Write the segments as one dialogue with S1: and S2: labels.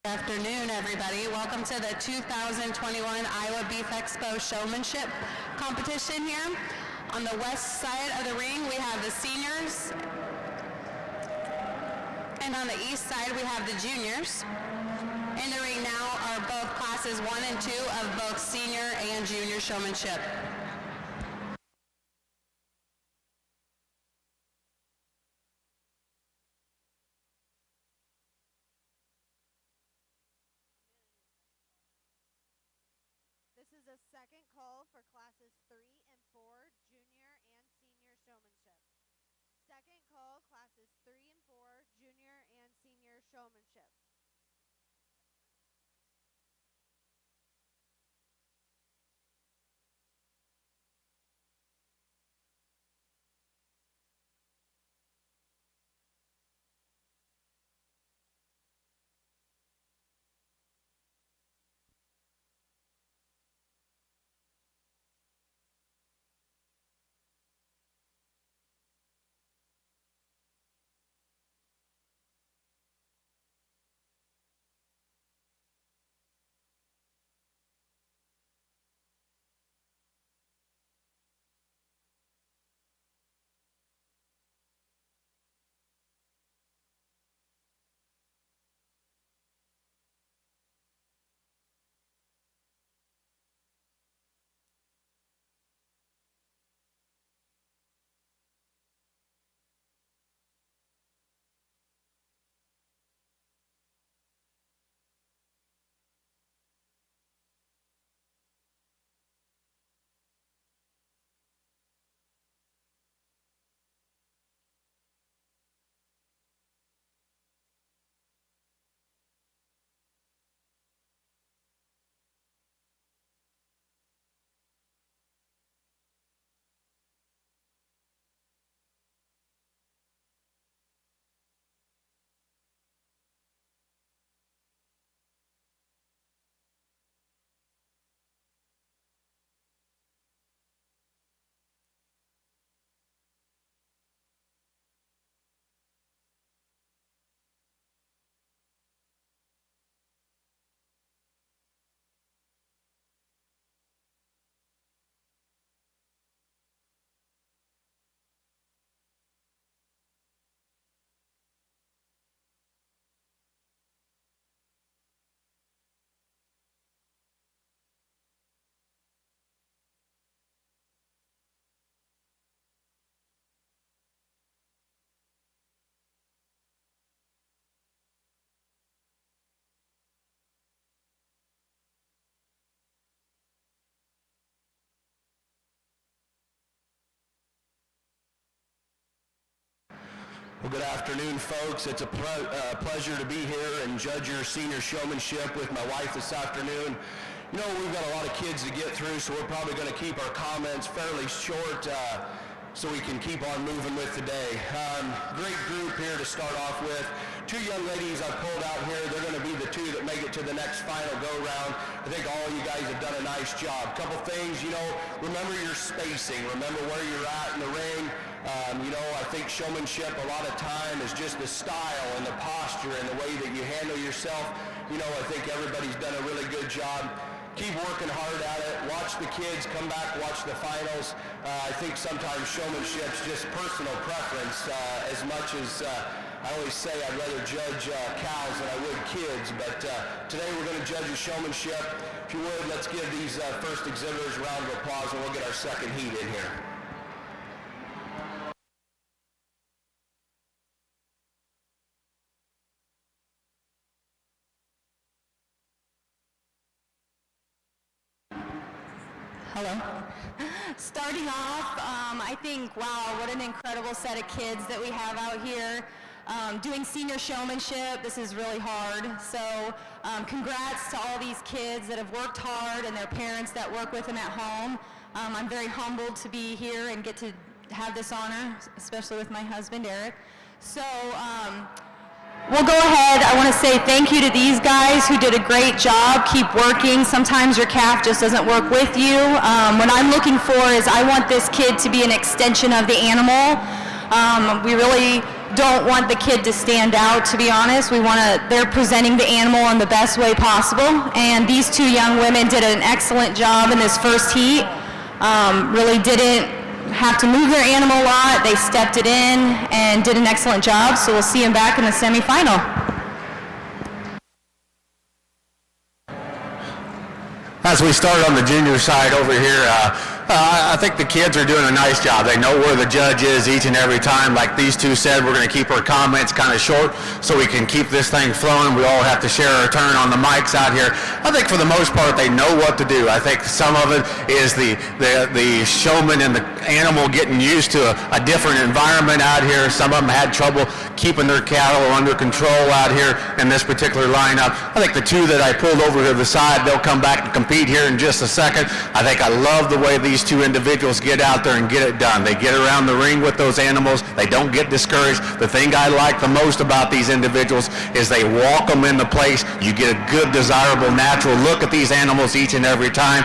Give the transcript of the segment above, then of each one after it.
S1: Good afternoon, everybody. Welcome to the 2021 Iowa Beef Expo Showmanship competition here. On the west side of the ring, we have the seniors. And on the east side, we have the juniors. In the ring now are both classes 1 and 2 of both senior and junior showmanship.
S2: This is a second call for classes 3 and 4, junior and senior showmanship. Second call, classes 3 and 4, junior and senior showmanship.
S3: Well, good afternoon, folks. It's a pleasure to be here and judge your senior showmanship with my wife this afternoon. You know, we've got a lot of kids to get through, so we're probably going to keep our comments fairly short so we can keep on moving with the day. Great group here to start off with. Two young ladies I pulled out here. They're going to be the two that make it to the next final go-round. I think all you guys have done a nice job. Couple things, you know, remember your spacing. Remember where you're at in the ring. You know, I think showmanship a lot of time is just the style and the posture and the way that you handle yourself. You know, I think everybody's done a really good job. Keep working hard at it. Watch the kids. Come back, watch the finals. I think sometimes showmanship's just personal preference as much as I always say I'd rather judge cows than I would kids. But today we're going to judge a showmanship. If you would, let's give these first exhibitors a round of applause and we'll get our second heat in here.
S4: Hello. Starting off, I think, wow, what an incredible set of kids that we have out here. Doing senior showmanship, this is really hard. So congrats to all these kids that have worked hard and their parents that work with them at home. I'm very humbled to be here and get to have this honor, especially with my husband, Eric. So we'll go ahead. I want to say thank you to these guys who did a great job. Keep working. Sometimes your calf just doesn't work with you. What I'm looking for is I want this kid to be an extension of the animal. We really don't want the kid to stand out, to be honest. They're presenting the animal in the best way possible, and these two young women did an excellent job in this first heat. Really didn't have to move their animal a lot. They stepped it in and did an excellent job, so we'll see them back in the semifinal.
S5: As we start on the junior side over here, I think the kids are doing a nice job. They know where the judge is each and every time. Like these two said, we're going to keep our comments kind of short so we can keep this thing flowing. We all have to share our turn on the mics out here. I think for the most part, they know what to do. I think some of it is the showman and the animal getting used to a different environment out here. Some of them had trouble keeping their cattle under control out here in this particular lineup. I think the two that I pulled over to the side, they'll come back and compete here in just a second. I think I love the way these two individuals get out there and get it done. They get around the ring with those animals. They don't get discouraged. The thing I like the most about these individuals is they walk them into place. You get a good, desirable, natural look at these animals each and every time.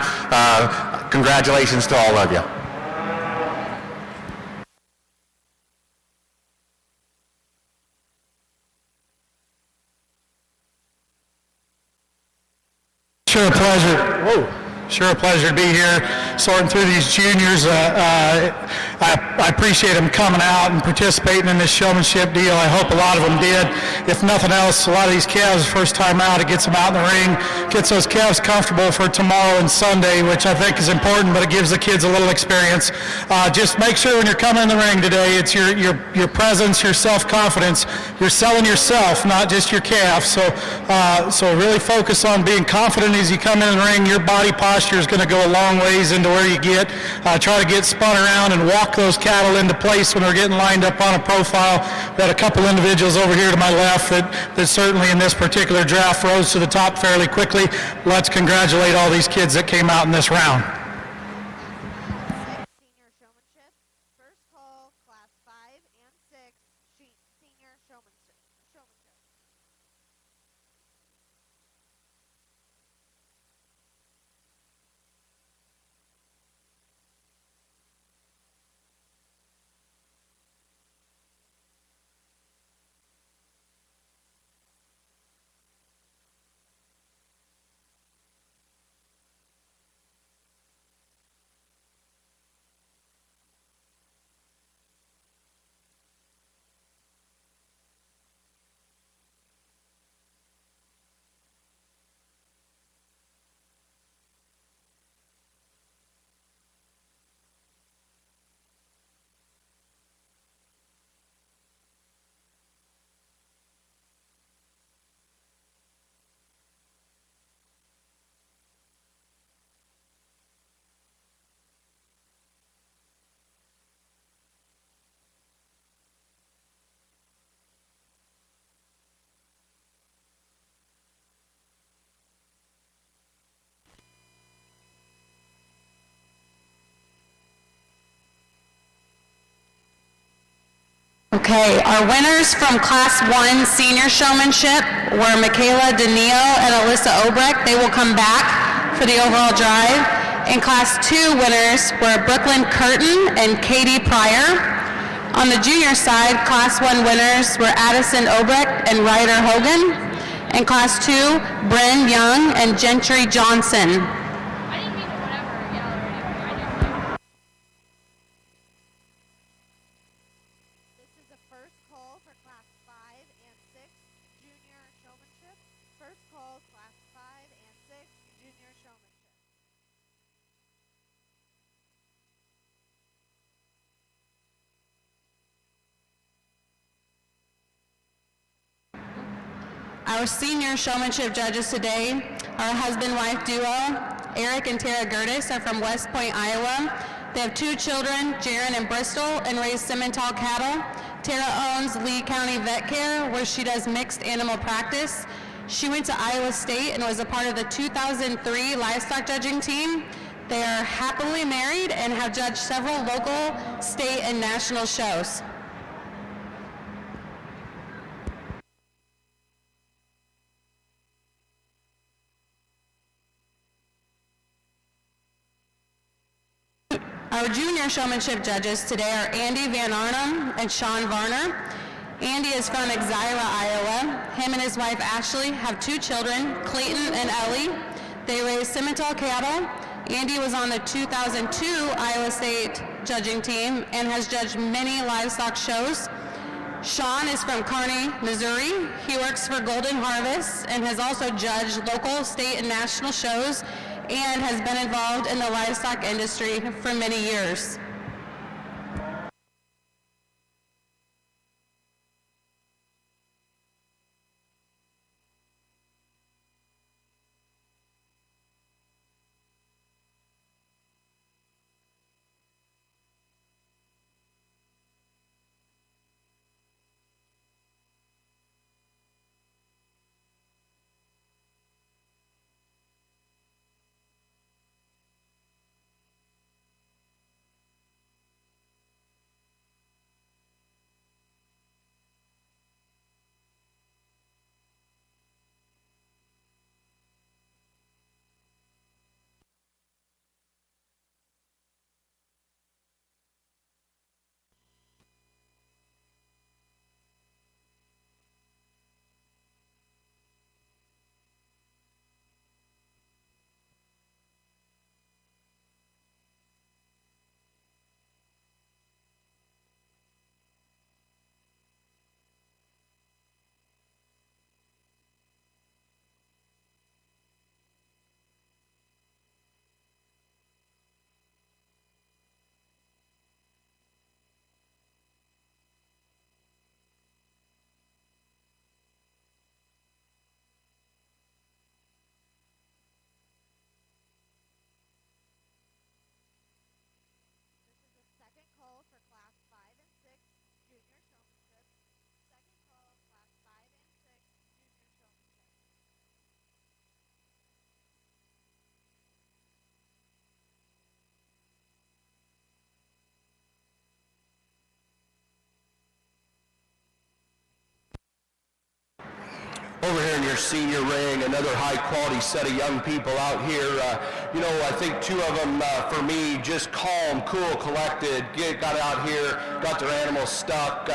S5: Congratulations to all of you.
S6: Sure a pleasure. Whoa. Sure a pleasure to be here, sorting through these juniors. I appreciate them coming out and participating in this showmanship deal. I hope a lot of them did. If nothing else, a lot of these calves, first time out, it gets them out in the ring, gets those calves comfortable for tomorrow and Sunday, which I think is important, but it gives the kids a little experience. Just make sure when you're coming in the ring today, it's your presence, your self-confidence. You're selling yourself, not just your calf. So really focus on being confident as you come in the ring. Your body posture is going to go a long ways into where you get. Try to get spun around and walk those cattle into place when they're getting lined up on a profile. Got a couple individuals over here to my left that certainly in this particular draft rose to the top fairly quickly. Let's congratulate all these kids that came out in this round.
S2: Senior showmanship. First call, class 5 and 6, senior showmanship.
S1: Okay, our winners from Class 1 Senior Showmanship were Michaela DeNeo and Alyssa Obrecht. They will come back for the overall drive. And Class 2 winners were Brooklyn Curtin and Katie Pryor. On the junior side, Class 1 winners were Addison Obrecht and Ryder Hogan. And Class 2, Bryn Young and Gentry Johnson. Our senior showmanship judges today, our husband-wife duo, Eric and Tara Gertis, are from West Point, Iowa. They have 2 children, Jaron and Bristol, and raise Simmental cattle. Tara owns Lee County Vet Care, where she does mixed animal practice. She went to Iowa State and was a part of the 2003 livestock judging team. They are happily married and have judged several local, state, and national shows. Our junior showmanship judges today are Andy Van Arnhem and Sean Varner. Andy is from Exira, Iowa. Him and his wife Ashley have 2 children, Clayton and Ellie. They raise Simmental cattle. Andy was on the 2002 Iowa State judging team and has judged many livestock shows. Sean is from Kearney, Missouri. He works for Golden Harvest and has also judged local, state, and national shows and has been involved in the livestock industry for many years.
S2: Second call for class 5 and 6 junior showmanship. Second call class 5 and 6 junior showmanship.
S3: Over here in your senior ring, another high-quality set of young people out here. I think 2 of them, for me, just calm, cool, collected, got out here, got their animals stuck.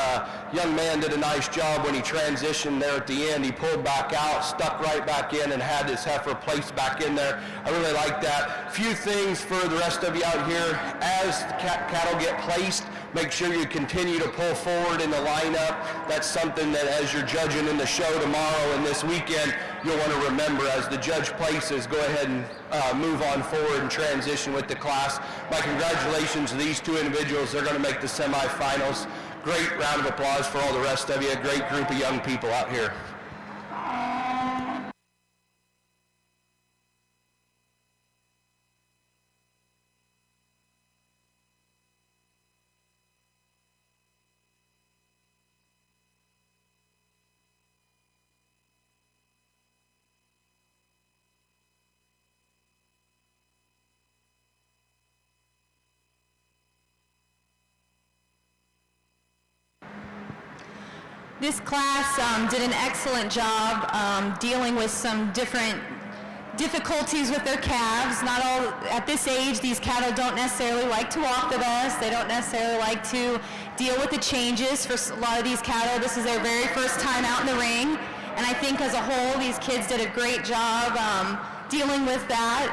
S3: Young man did a nice job when he transitioned there at the end. He pulled back out, stuck right back in, and had his heifer placed back in there. I really like that. Few things for the rest of you out here. As the cattle get placed, make sure you continue to pull forward in the lineup. That's something that as you're judging in the show tomorrow and this weekend, you'll want to remember. As the judge places, go ahead and move on forward and transition with the class. My congratulations to these 2 individuals. They're going to make the semifinals. Great round of applause for all the rest of you. A great group of young people out here.
S4: This class did an excellent job dealing with some different difficulties with their calves. Not all, at this age, these cattle don't necessarily like to walk the best. They don't necessarily like to deal with the changes. For a lot of these cattle, this is their very first time out in the ring. And I think as a whole, these kids did a great job dealing with that.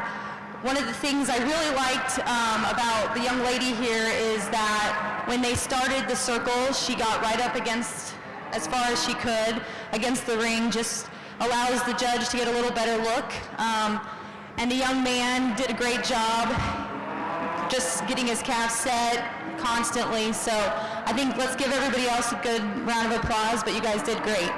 S4: One of the things I really liked about the young lady here is that when they started the circle, she got right up against, as far as she could, against the ring, just allows the judge to get a little better look. And the young man did a great job just getting his calf set constantly. So I think let's give everybody else a good round of applause, but you guys did great.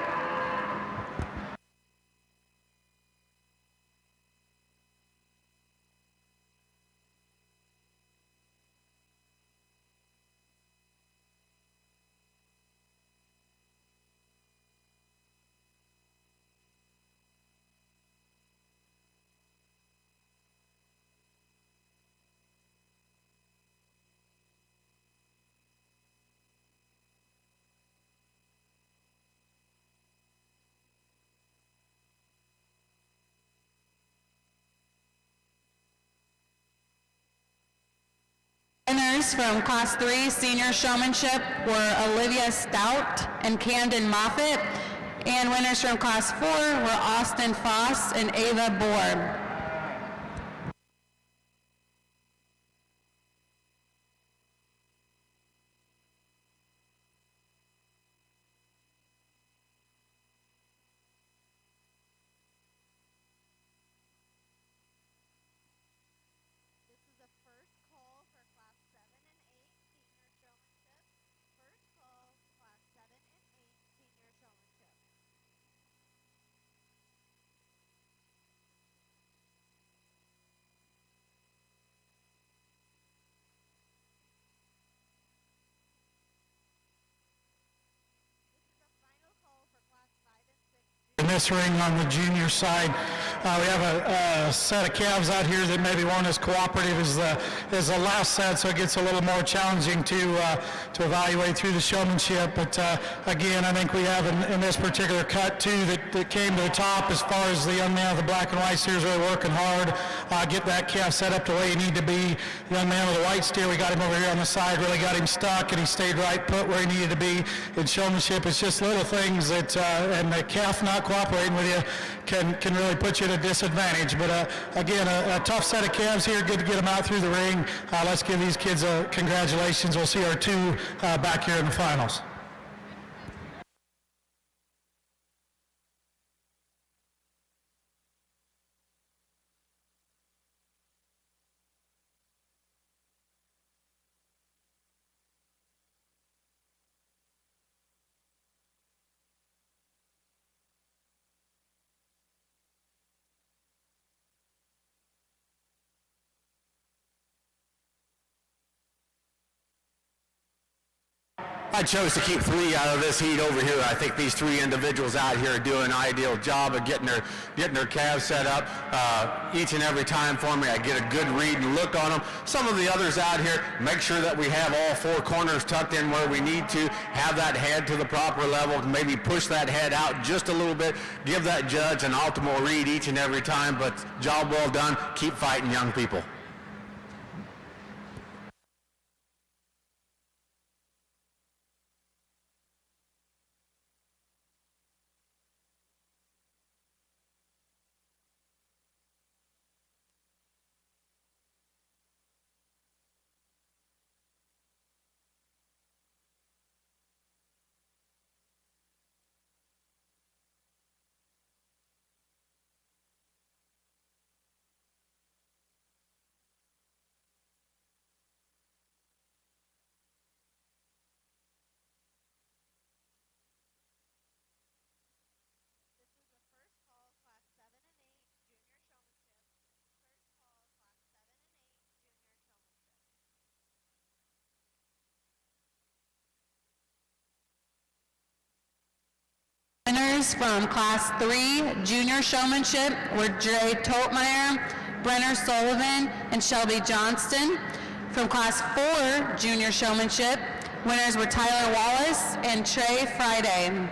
S1: Winners from Class 3 Senior Showmanship were Olivia Stout and Camden Moffitt, and winners from Class 4 were Austin Foss and Ava Bohr.
S2: This is the first call for Class 7 and 8 Senior Showmanship. First call, Class 7 and 8 Senior Showmanship. This is the final call for Class 5 and 6
S6: In this ring on the junior side, we have a set of calves out here that maybe weren't as cooperative as the last set, so it gets a little more challenging to evaluate through the showmanship. But again, I think we have in this particular cut two that came to the top as far as the young man with the black and white steers really working hard. Get that calf set up the way you need to be. The young man with the white steer, we got him over here on the side, really got him stuck, and he stayed right put where he needed to be. In showmanship, it's just little things that, and the calf not cooperating with you can really put you at a disadvantage. But again, a tough set of calves here. Good to get them out through the ring. Let's give these kids congratulations. We'll see our two back here in the finals.
S5: I chose to keep 3 out of this heat over here. I think these 3 individuals out here are doing an ideal job of getting their calves set up each and every time for me. I get a good read and look on them. Some of the others out here, make sure that we have all 4 corners tucked in where we need to, have that head to the proper level, maybe push that head out just a little bit, give that judge an optimal read each and every time, but job well done. Keep fighting, young people.
S2: This is the first call, Class 7 and 8 Junior Showmanship. First call, Class 7 and 8 Junior Showmanship.
S1: Winners from Class 3 Junior Showmanship were Dre Toltmeyer, Brenner Sullivan, and Shelby Johnston. From Class 4 Junior Showmanship, winners were Tyler Wallace and Trey Friday.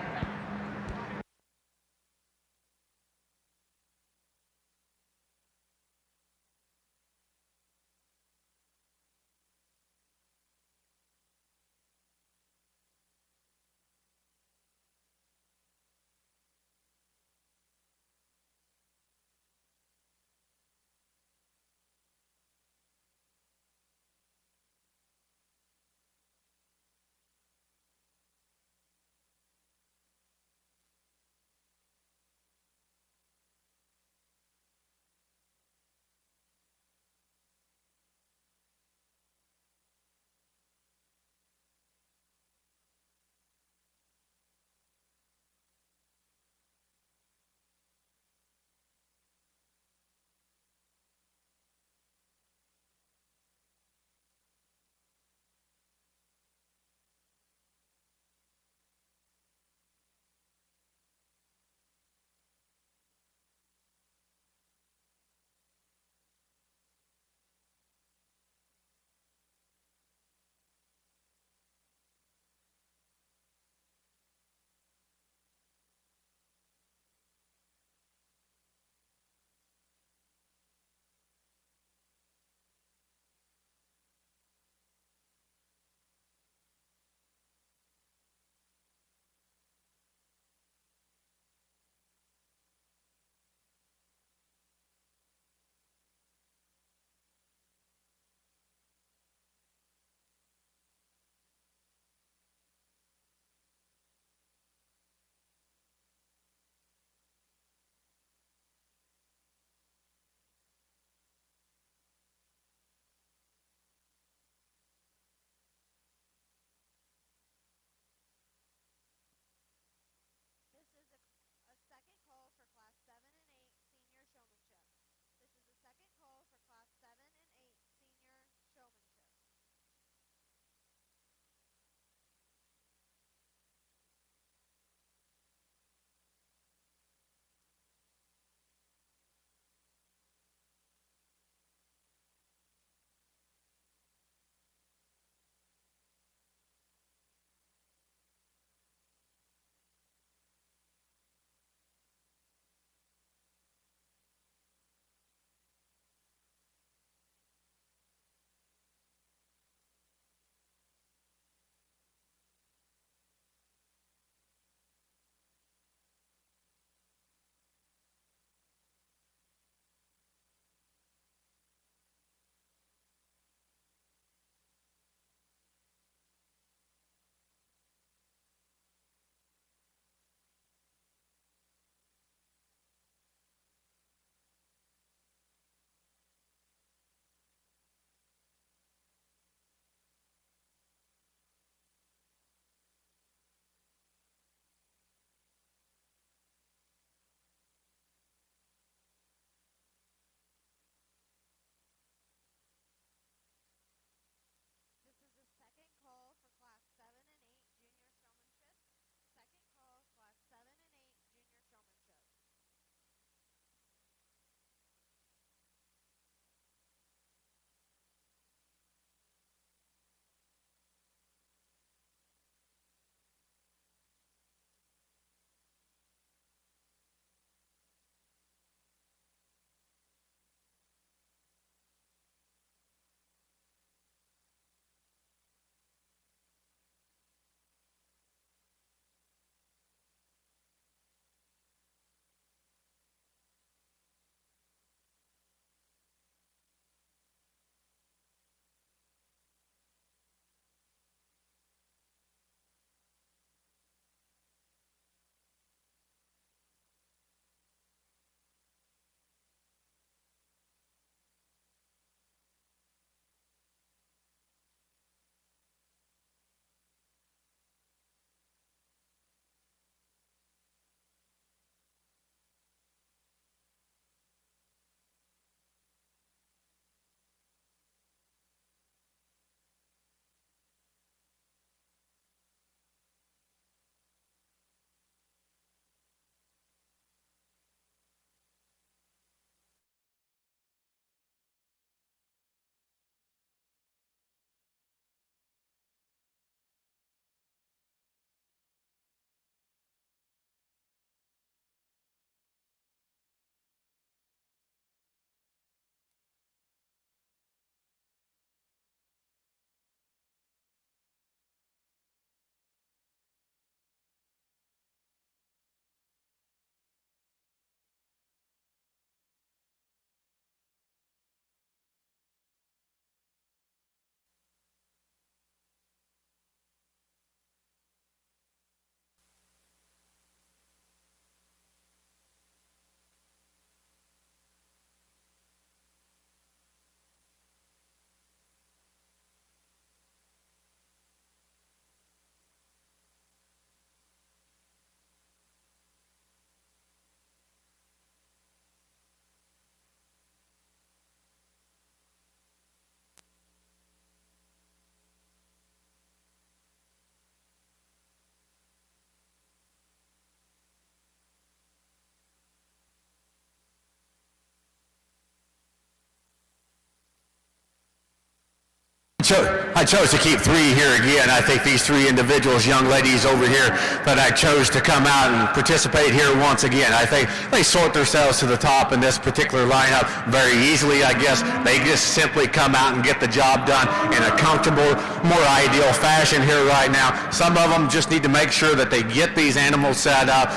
S5: I chose to keep three here again. I think these three individuals, young ladies over here, that I chose to come out and participate here once again. I think they sort themselves to the top in this particular lineup very easily, I guess. They just simply come out and get the job done in a comfortable, more ideal fashion here right now. Some of them just need to make sure that they get these animals set up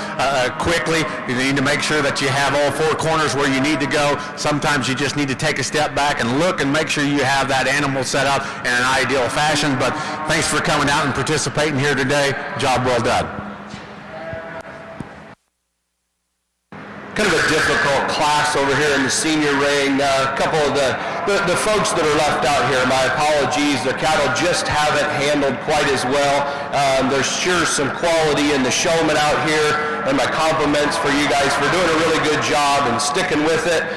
S5: quickly. You need to make sure that you have all four corners where you need to go. Sometimes you just need to take a step back and look and make sure you have that animal set up in an ideal fashion. But thanks for coming out and participating here today. Job well done.
S3: Kind of a difficult class over here in the senior ring. A couple of the folks that are left out here, my apologies, the cattle just haven't handled quite as well. There's sure some quality in the showman out here, and my compliments for you guys for doing a really good job and sticking with it.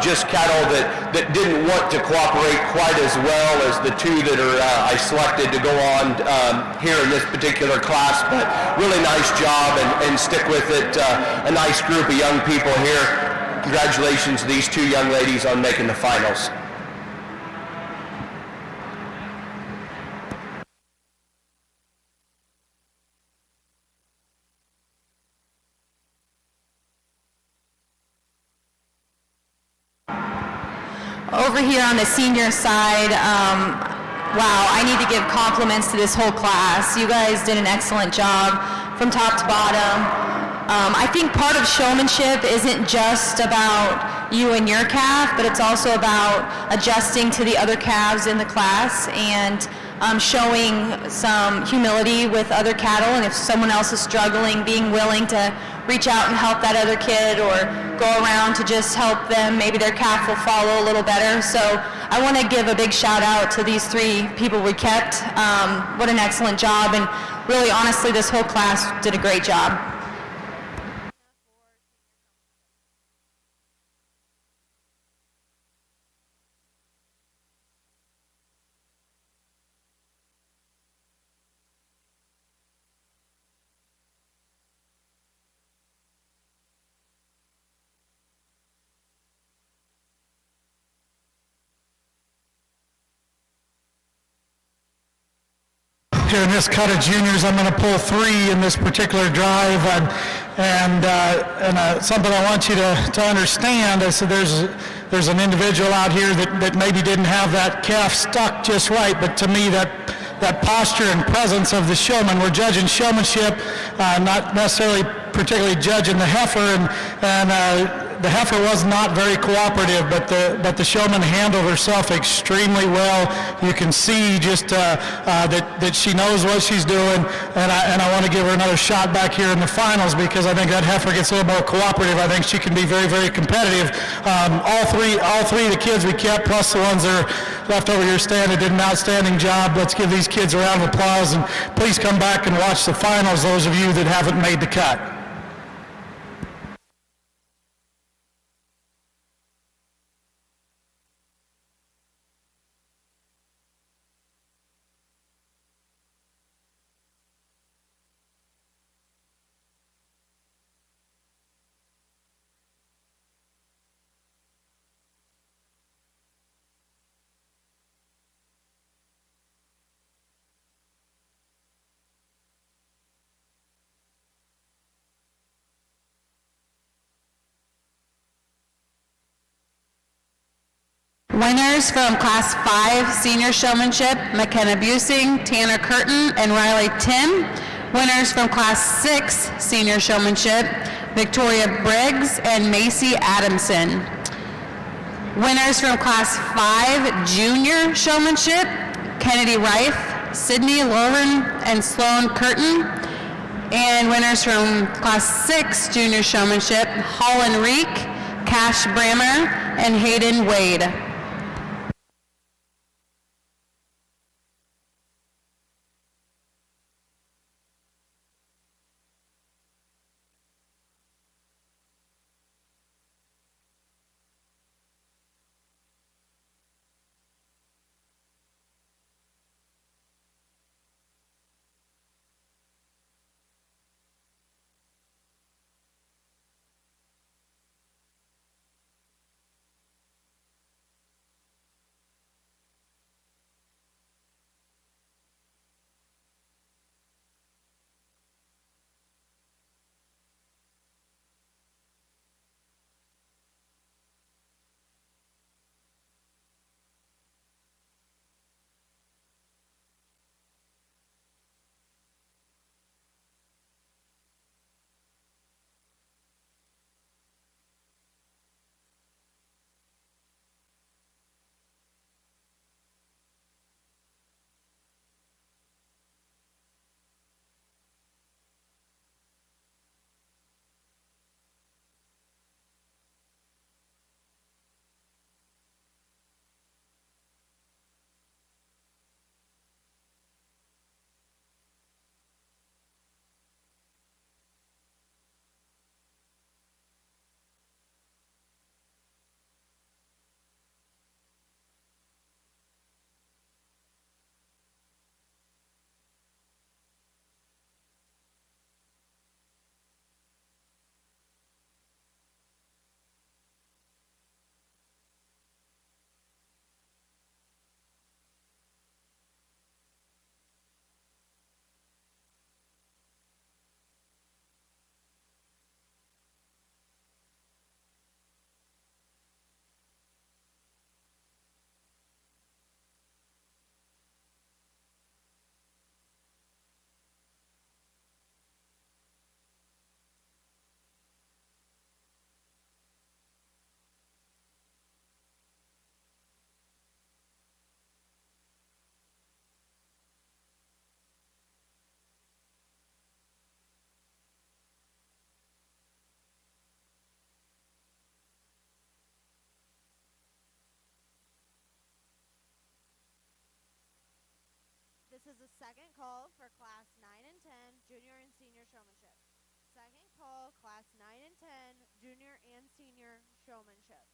S3: Just cattle that didn't want to cooperate quite as well as the two that are I selected to go on here in this particular class, but really nice job and stick with it. A nice group of young people here. Congratulations to these two young ladies on making the finals.
S4: Over here on the senior side, wow, I need to give compliments to this whole class. You guys did an excellent job from top to bottom. I think part of showmanship isn't just about you and your calf, but it's also about adjusting to the other calves in the class and showing some humility with other cattle, and if someone else is struggling, being willing to reach out and help that other kid or go around to just help them. Maybe their calf will follow a little better. So I want to give a big shout out to these three people we kept. What an excellent job, and really honestly this whole class did a great job.
S6: Here in this cut of juniors, I'm going to pull three in this particular drive, and something I want you to understand is that there's an individual out here that maybe didn't have that calf stuck just right, but to me that posture and presence of the showman, we're judging showmanship, not necessarily particularly judging the heifer, and the heifer was not very cooperative, but the showman handled herself extremely well. You can see just that she knows what she's doing, and I want to give her another shot back here in the finals, because I think that heifer gets a little more cooperative. I think she can be very, very competitive. All three of the kids we kept, plus the ones that are left over here standing, did an outstanding job. Let's give these kids a round of applause, and please come back and watch the finals, those of you that haven't made the cut.
S1: Winners from Class 5 Senior Showmanship, McKenna Busing, Tanner Curtin, and Riley Tim. Winners from Class 6 Senior Showmanship, Victoria Briggs and Macy Adamson. Winners from Class 5 Junior Showmanship, Kennedy Rife, Sydney Lauren, and Sloan Curtin. And winners from Class 6 Junior Showmanship, Holland Reek, Cash Brammer, and Hayden Wade.
S2: is the second call for class 9 and 10, junior and senior showmanship. Second call, class 9 and 10, junior and senior showmanship.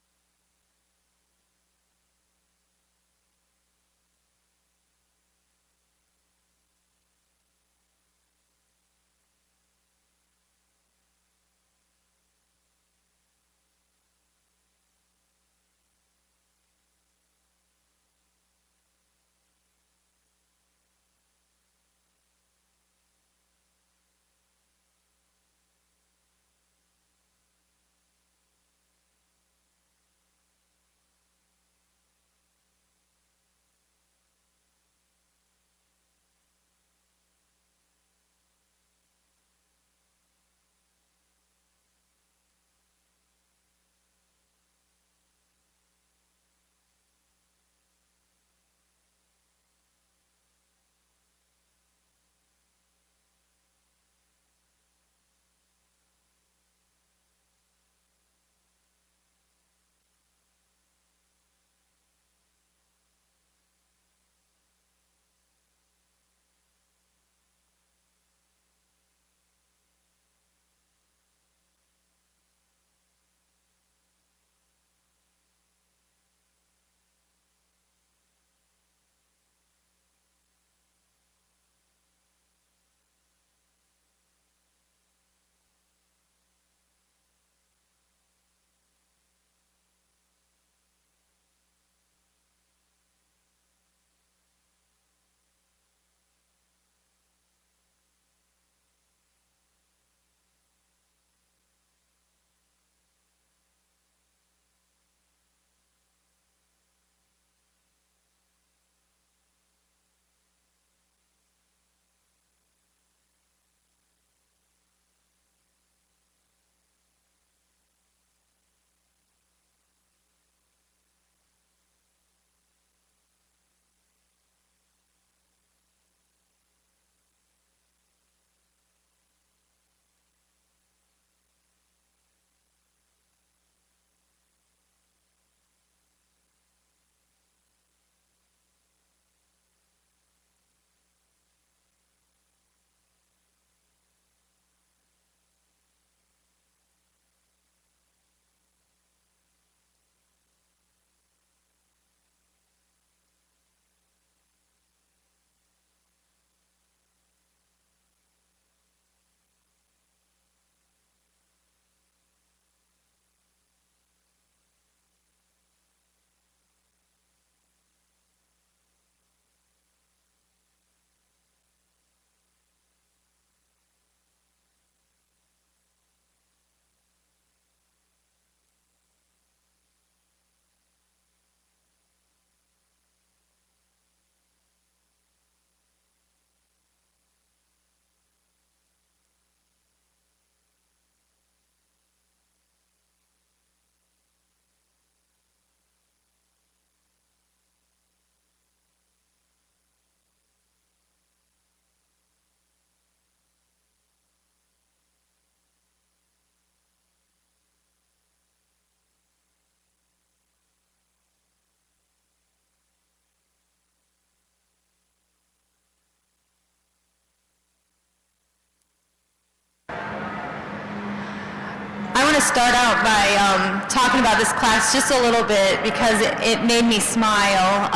S4: I want to start out by talking about this class just a little bit because it made me smile.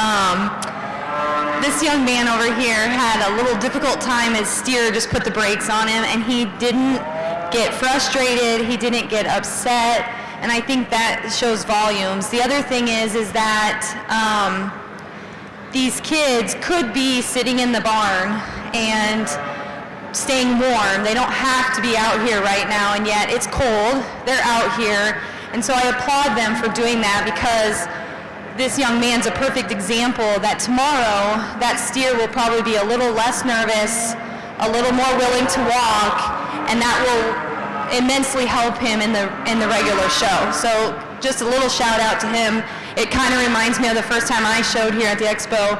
S4: This young man over here had a little difficult time. His steer just put the brakes on him, and he didn't get frustrated. He didn't get upset, and I think that shows volumes. The other thing is that these kids could be sitting in the barn and staying warm. They don't have to be out here right now, and yet it's cold. They're out here, and so I applaud them for doing that because this young man's a perfect example that tomorrow that steer will probably be a little less nervous, a little more willing to walk, and that will immensely help him in the regular show. So just a little shout out to him. It kind of reminds me of the first time I showed here at the Expo.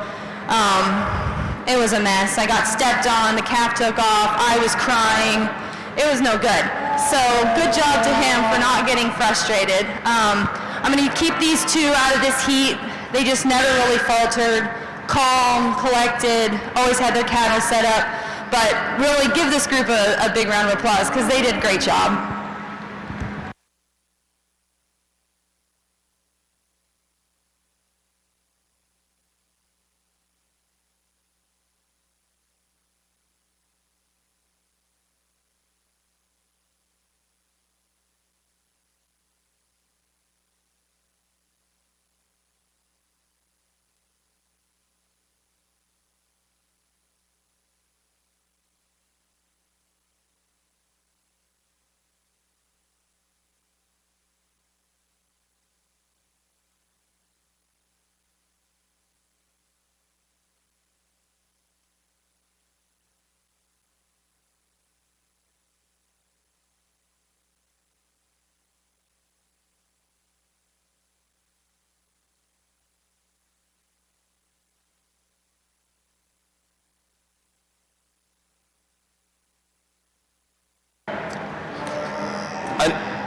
S4: It was a mess. I got stepped on, the calf took off, I was crying. It was no good. So good job to him for not getting frustrated. I'm going to keep these two out of this heat. They just never really faltered. calm, collected, always had their cattle set up. But really give this group a big round of applause because they did a great job.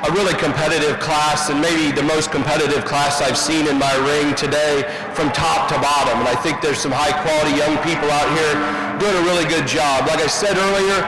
S3: A really competitive class, and maybe the most competitive class I've seen in my ring today from top to bottom. And I think there's some high quality young people out here doing a really good job. Like I said earlier,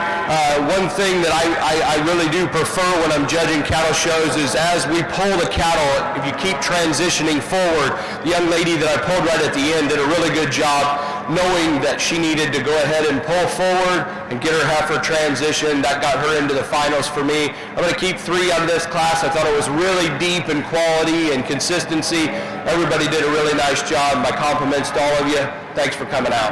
S3: one thing that I really do prefer when I'm judging cattle shows is as we pull the cattle, if you keep transitioning forward, the young lady that I pulled right at the end did a really good job knowing that she needed to go ahead and pull forward and get her heifer transition. That got her into the finals for me. I'm going to keep 3 out of this class. I thought it was really deep in quality and consistency. Everybody did a really nice job. My compliments to all of you. Thanks for coming out.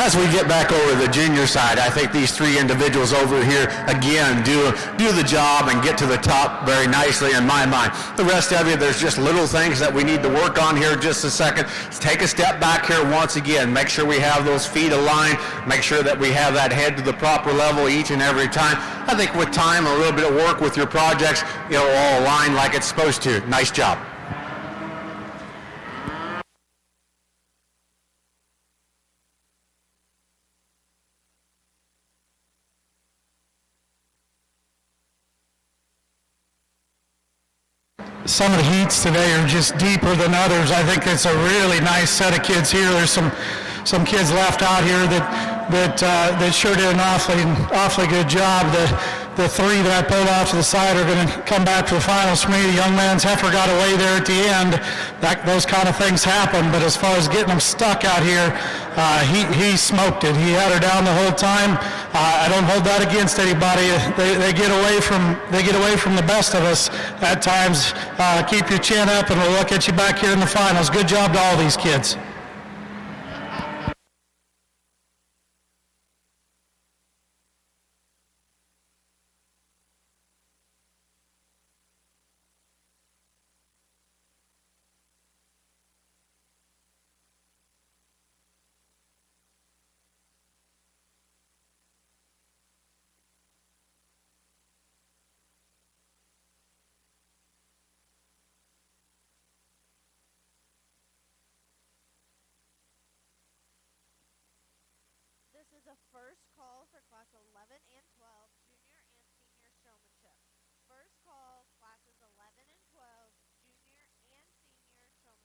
S5: As we get back over to the junior side, I think these 3 individuals over here, again, do the job and get to the top very nicely in my mind. The rest of you, there's just little things that we need to work on here just a second. Let's take a step back here once again. Make sure we have those feet aligned. Make sure that we have that head to the proper level each and every time. I think with time and a little bit of work with your projects, it'll all align like it's supposed to. Nice job.
S6: Some of the heats today are just deeper than others. I think it's a really nice set of kids here. There's some kids left out here that sure did an awfully good job. The 3 that I pulled off to the side are going to come back to the finals for me. The young man's heifer got away there at the end. Those kind of things happen, but as far as getting them stuck out here, he smoked it. He had her down the whole time. I don't hold that against anybody. They get away from the best of us at times. Keep your chin up, and we'll look at you back here in the finals. Good job to all these kids.
S2: This is a first call for class 11 and 12, junior and senior showmanship. First call, classes 11 and 12, junior and senior showmanship.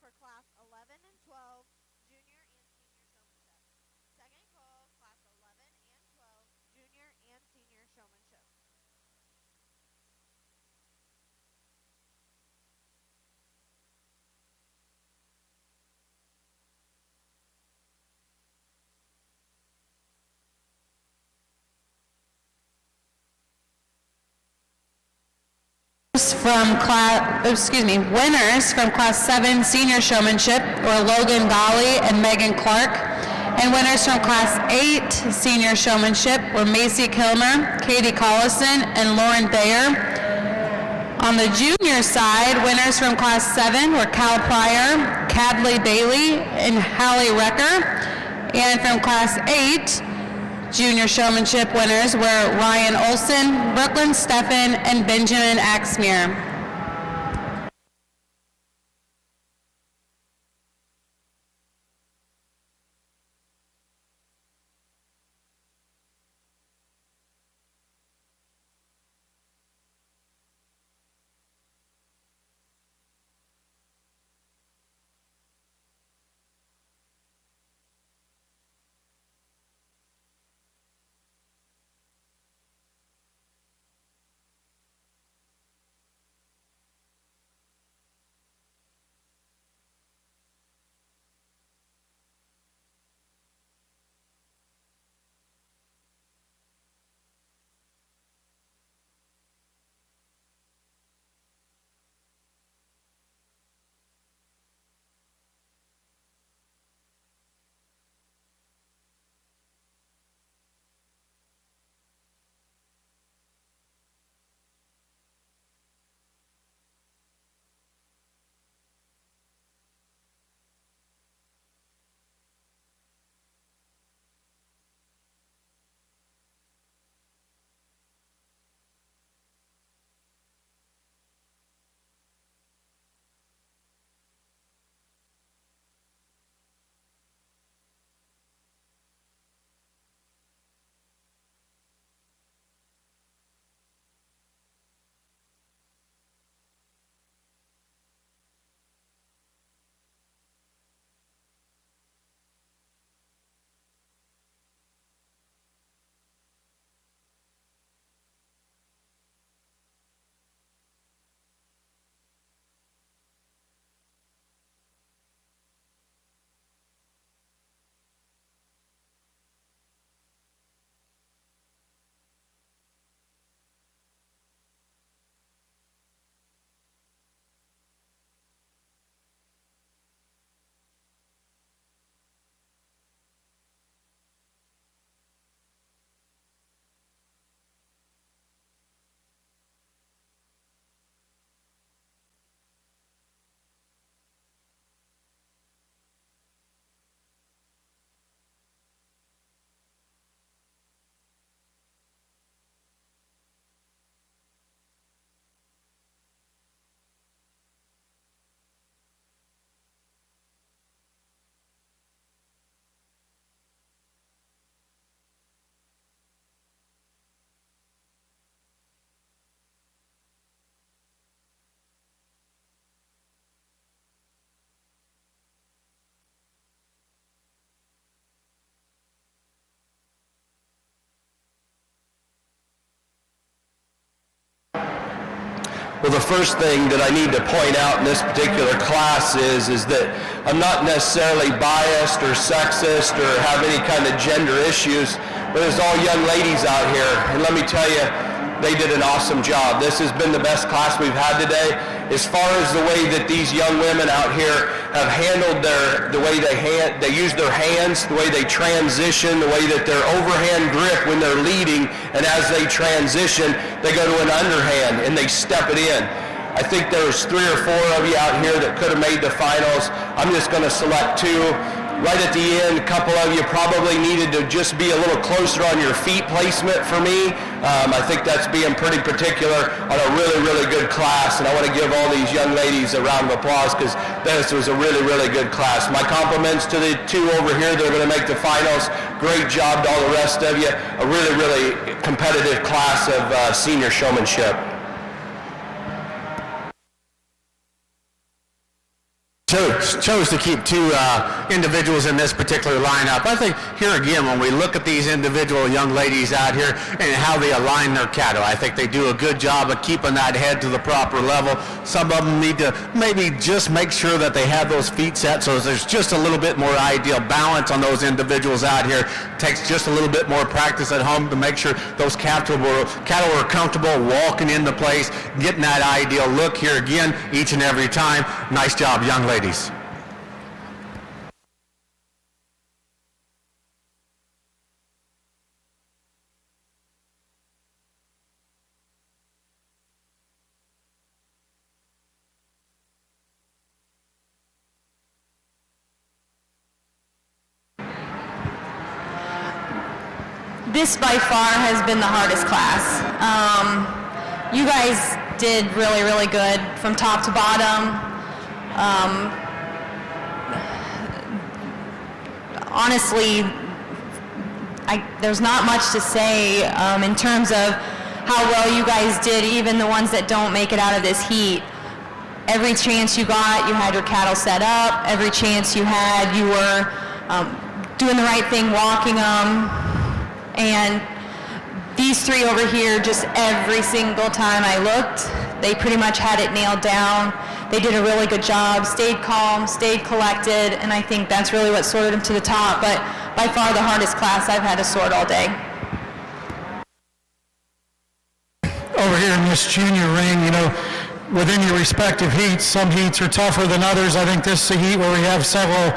S2: for class 11 and 12, junior and senior showmanship. Second call, class 11 and 12, junior and senior showmanship.
S1: Winners from class 7 senior showmanship were Logan Golly and Megan Clark, and winners from class 8 senior showmanship were Macy Kilmer, Katie Collison, and Lauren Thayer. On the junior side, winners from class 7 were Cal Pryor, Cadley Bailey, and Hallie Recker, and from class 8, junior showmanship winners were Ryan Olson, Brooklyn Steffen, and Benjamin Axmere.
S3: Well, the first thing that I need to point out in this particular class is that I'm not necessarily biased or sexist or have any kind of gender issues, but there's all young ladies out here, and let me tell you, they did an awesome job. This has been the best class we've had today. As far as the way that these young women out here have handled the way they use their hands, the way they transition, the way that their overhand grip when they're leading, and as they transition, they go to an underhand and they step it in. I think there's 3 or 4 of you out here that could have made the finals. I'm just going to select 2. Right at the end, a couple of you probably needed to just be a little closer on your feet placement for me. I think that's being pretty particular on a really, really good class, and I want to give all these young ladies a round of applause because this was a really, really good class. My compliments to the 2 over here that are going to make the finals. Great job to all the rest of you. A really, really competitive class of senior showmanship.
S5: chose to keep two individuals in this particular lineup. I think here again, when we look at these individual young ladies out here and how they align their cattle, I think they do a good job of keeping that head to the proper level. Some of them need to maybe just make sure that they have those feet set so there's just a little bit more ideal balance on those individuals out here. Takes just a little bit more practice at home to make sure those cattle are comfortable walking into place, getting that ideal look here again each and every time. Nice job, young ladies.
S4: This by far has been the hardest class. You guys did really, really good from top to bottom. Honestly, there's not much to say in terms of how well you guys did, even the ones that don't make it out of this heat. Every chance you got, you had your cattle set up. Every chance you had, you were doing the right thing, walking them. And these three over here, just every single time I looked, they pretty much had it nailed down. They did a really good job, stayed calm, stayed collected, and I think that's really what sorted them to the top. But by far the hardest class I've had to sort all day.
S6: Over here in this junior ring, you know, within your respective heats, some heats are tougher than others. I think this is a heat where we have several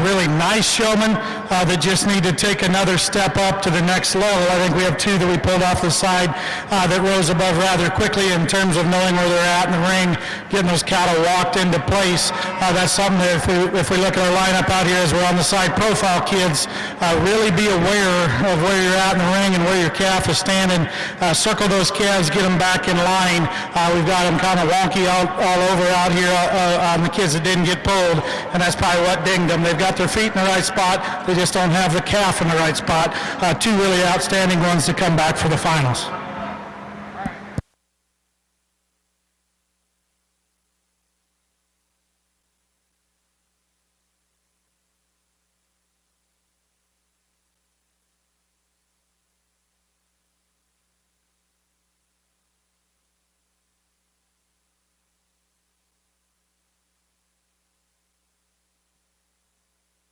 S6: really nice showmen that just need to take another step up to the next level. I think we have two that we pulled off the side that rose above rather quickly in terms of knowing where they're at in the ring, getting those cattle walked into place. That's something that if we look at our lineup out here as we're on the side profile kids, really be aware of where you're at in the ring and where your calf is standing. Circle those calves, get them back in line. We've got them kind of wonky all over out here on the kids that didn't get pulled, and that's probably what dinged them. They've got their feet in the right spot, they just don't have the calf in the right spot. Two really outstanding ones to come back for the finals.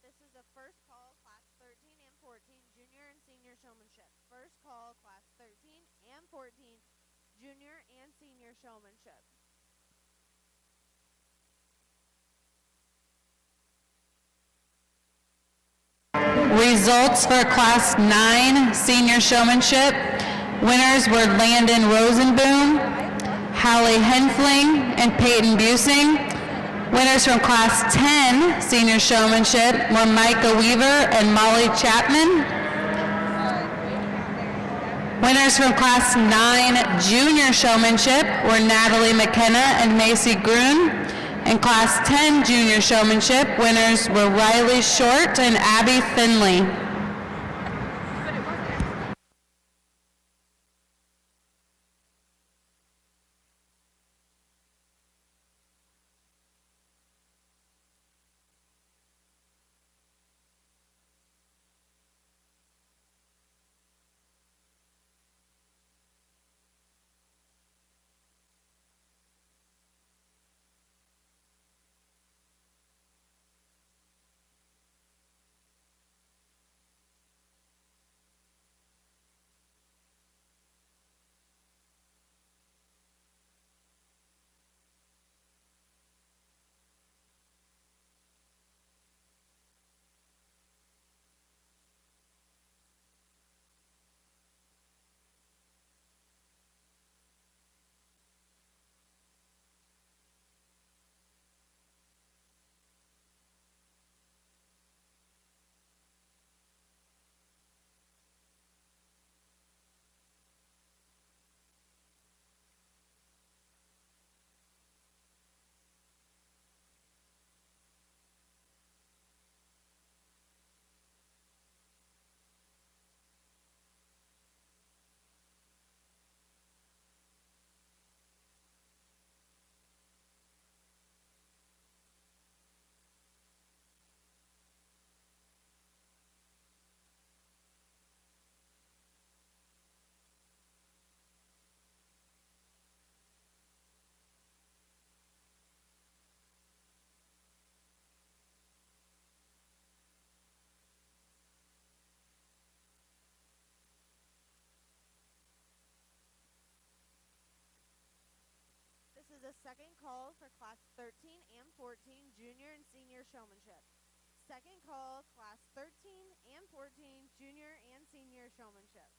S2: This is the first call, class 13 and 14, junior and senior showmanship. First call, class 13 and 14, junior and senior showmanship.
S1: Results for Class 9 Senior Showmanship. Winners were Landon Rosenboom, Hallie Henfling, and Peyton Busing. Winners from Class 10 Senior Showmanship were Micah Weaver and Molly Chapman. Winners from Class 9 Junior Showmanship were Natalie McKenna and Macy Grun. And Class 10 Junior Showmanship winners were Riley Short and Abby Finley.
S2: the second call for class 13 and 14 junior and senior showmanship. Second call, class 13 and 14 junior and senior showmanship.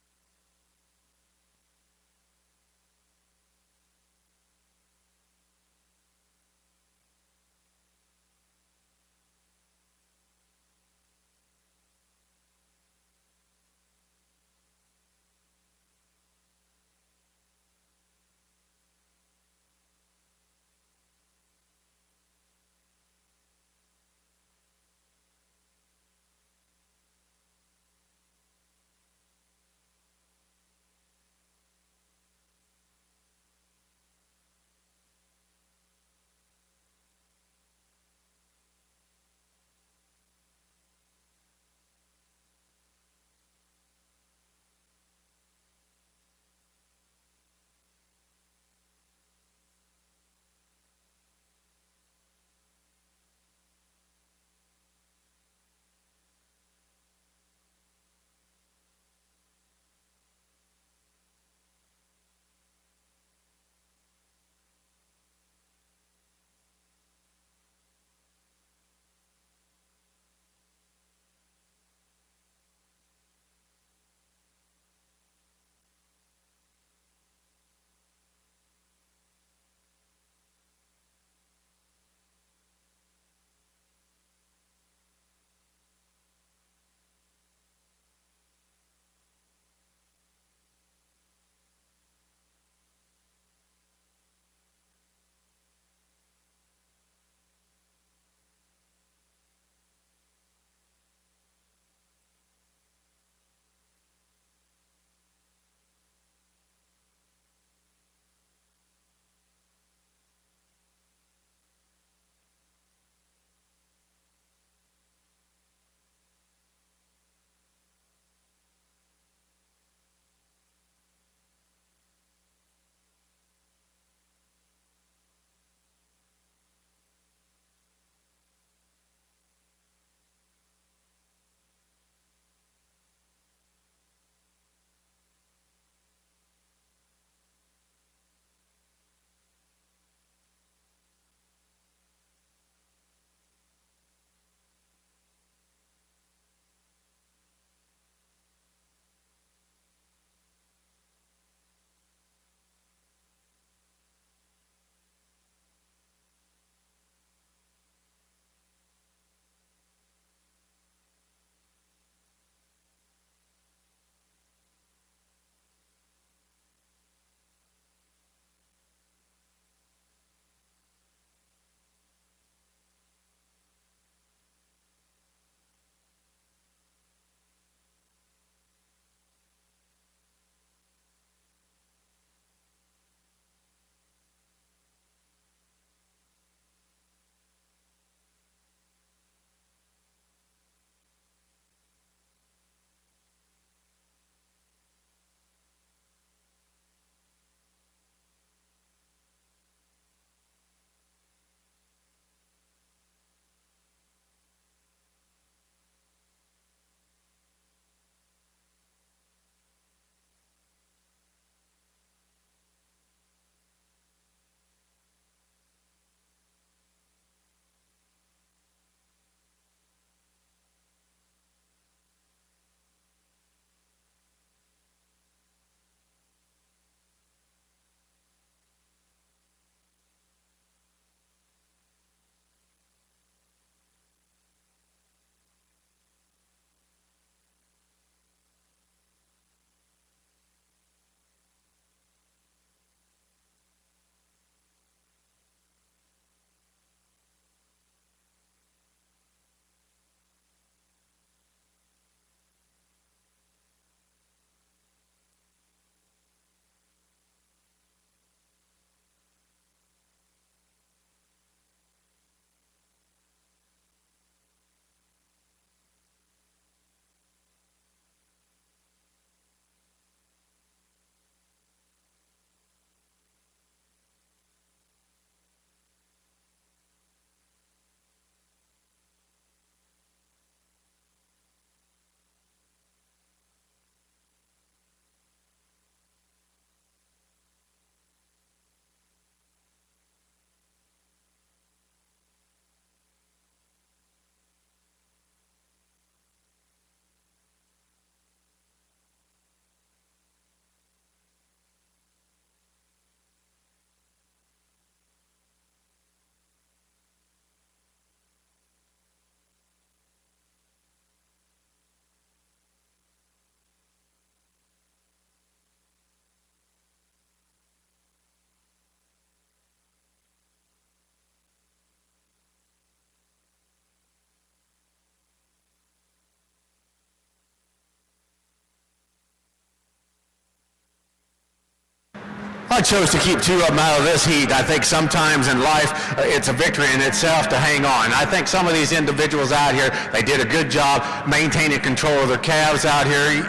S5: I chose to keep two of them out of this heat. I think sometimes in life it's a victory in itself to hang on. I think some of these individuals out here, they did a good job maintaining control of their calves out here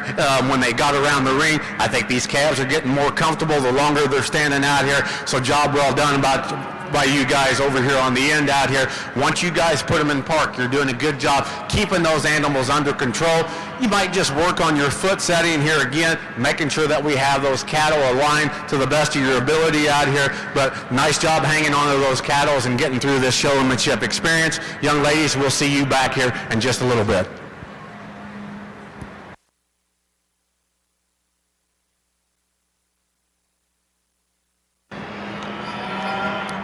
S5: when they got around the ring. I think these calves are getting more comfortable the longer they're standing out here. So job well done by you guys over here on the end out here. Once you guys put them in park, you're doing a good job keeping those animals under control. You might just work on your foot setting here again, making sure that we have those cattle aligned to the best of your ability out here. But nice job hanging on to those cattle and getting through this showmanship experience. Young ladies, we'll see you back here in just a little bit.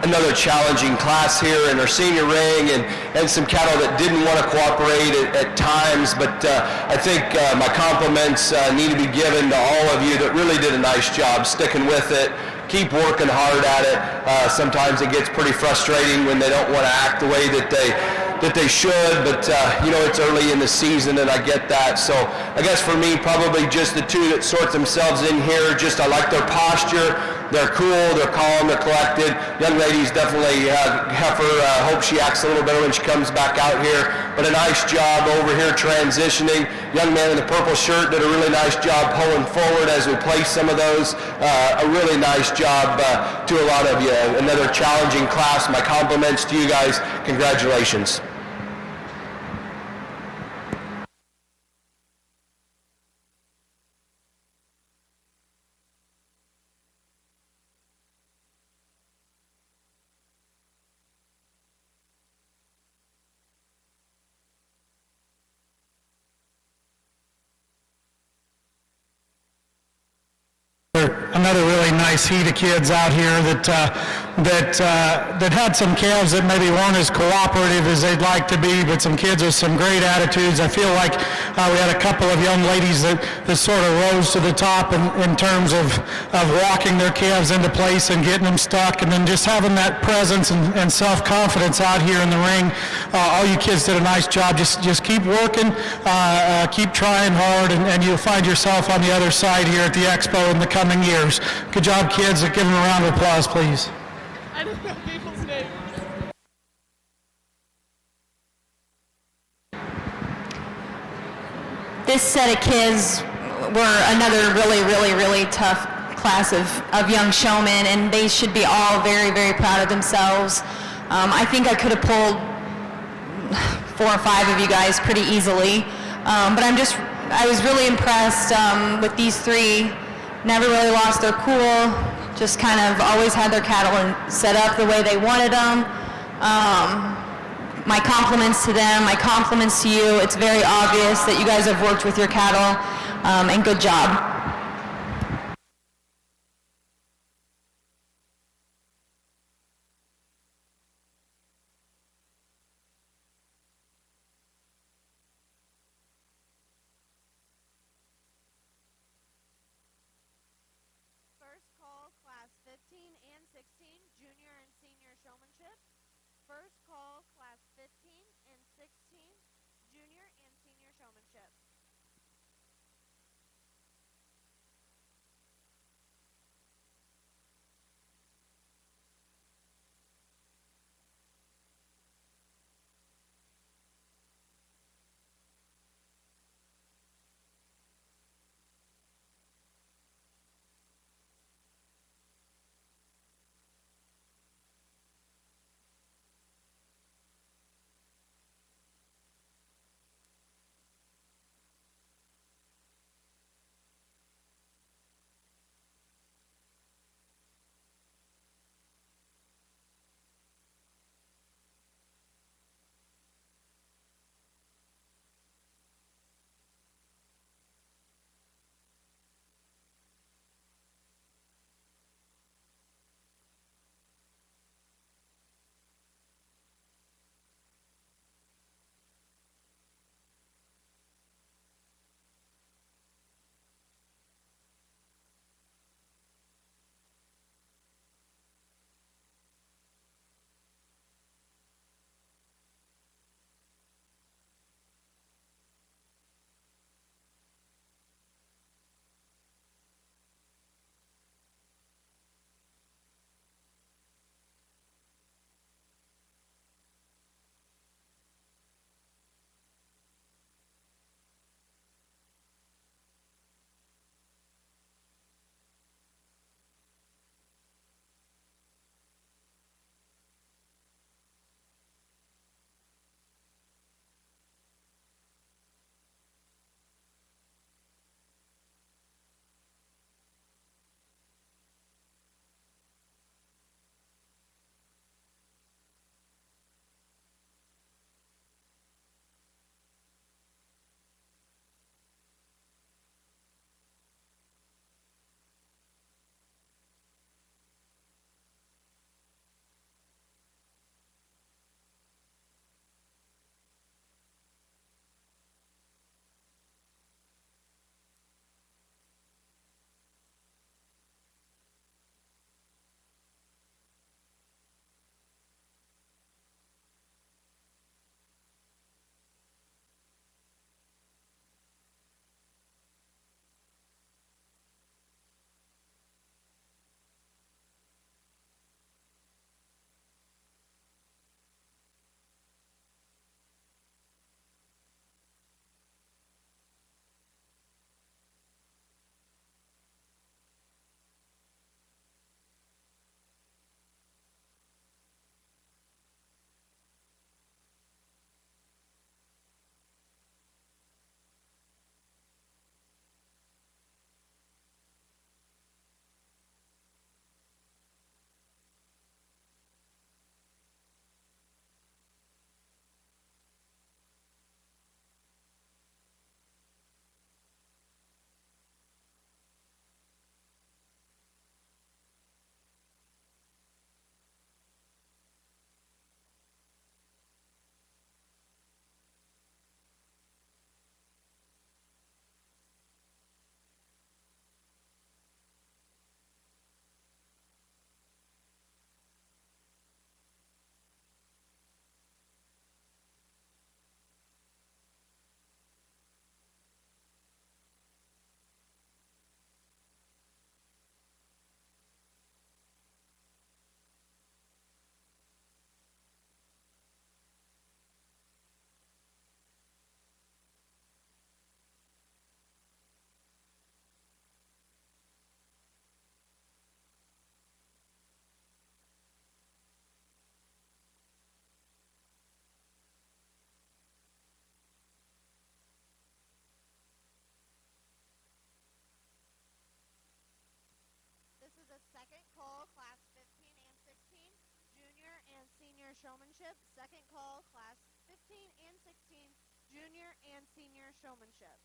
S3: Another challenging class here in our senior ring, and some cattle that didn't want to cooperate at times, but I think my compliments need to be given to all of you that really did a nice job sticking with it. Keep working hard at it. Sometimes it gets pretty frustrating when they don't want to act the way that they should, but you know, it's early in the season and I get that. So I guess for me, probably just the two that sort themselves in here, just I like their posture. They're cool, they're calm, they're collected. Young lady's definitely heifer. Hope she acts a little better when she comes back out here. But a nice job over here transitioning. Young man in the purple shirt did a really nice job pulling forward as we place some of those. A really nice job to a lot of you. Another challenging class. My compliments to you guys. Congratulations.
S6: Another really nice heat of kids out here that had some calves that maybe weren't as cooperative as they'd like to be, but some kids with some great attitudes. I feel like we had a couple of young ladies that sort of rose to the top in terms of walking their calves into place and getting them stuck, and then just having that presence and self-confidence out here in the ring. All you kids did a nice job. Just keep working, keep trying hard, and you'll find yourself on the other side here at the Expo in the coming years. Good job, kids. Give them a round of applause, please.
S7: I don't know people's names.
S4: This set of kids were another really tough class of young showmen, and they should be all very proud of themselves. I think I could have pulled 4 or 5 of you guys pretty easily, but I was really impressed with these 3. Never really lost their cool, just kind of always had their cattle set up the way they wanted them. My compliments to them, my compliments to you. It's very obvious that you guys have worked with your cattle, and good job.
S2: First call, class 15 and 16, junior and senior showmanship. First call, class 15 and 16, junior and senior showmanship. Senior Showmanship. Second call, class 15 and 16, Junior and Senior Showmanship.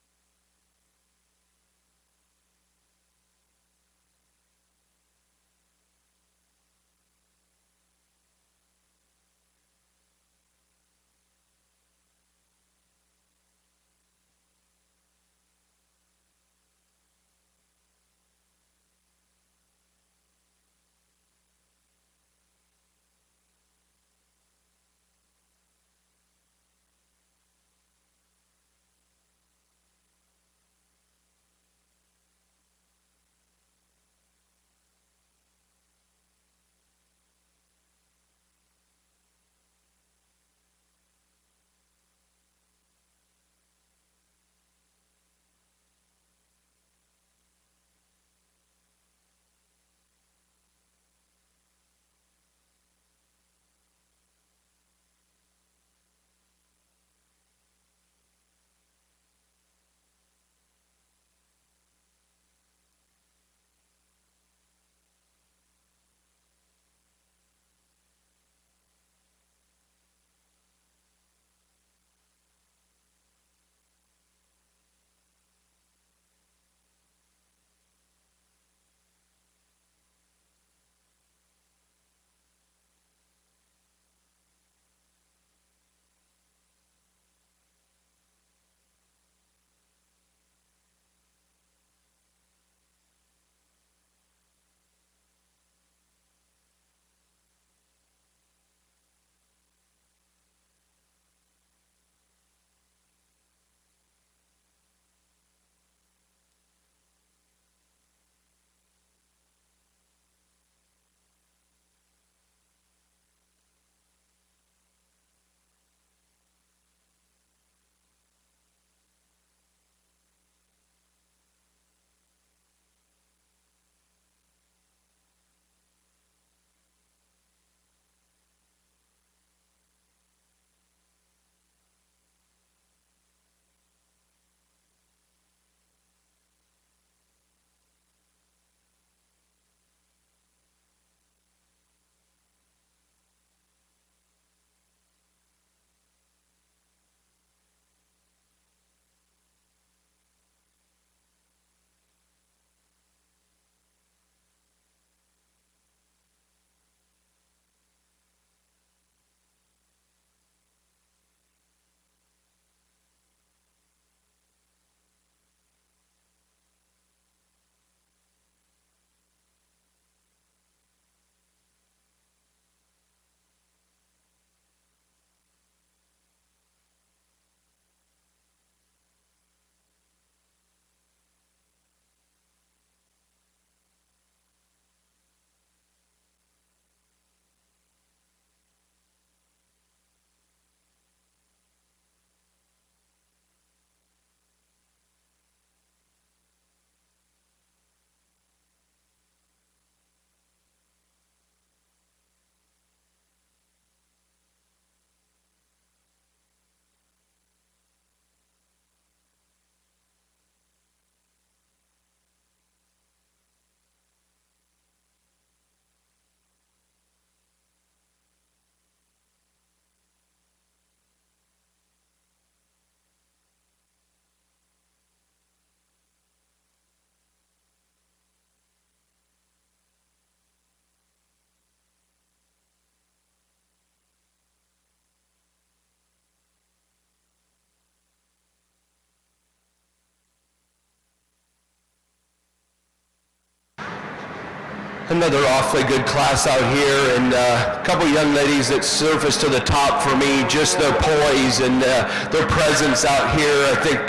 S3: Another awfully good class out here, and a couple young ladies that surfaced to the top for me. Just their poise and their presence out here, I think,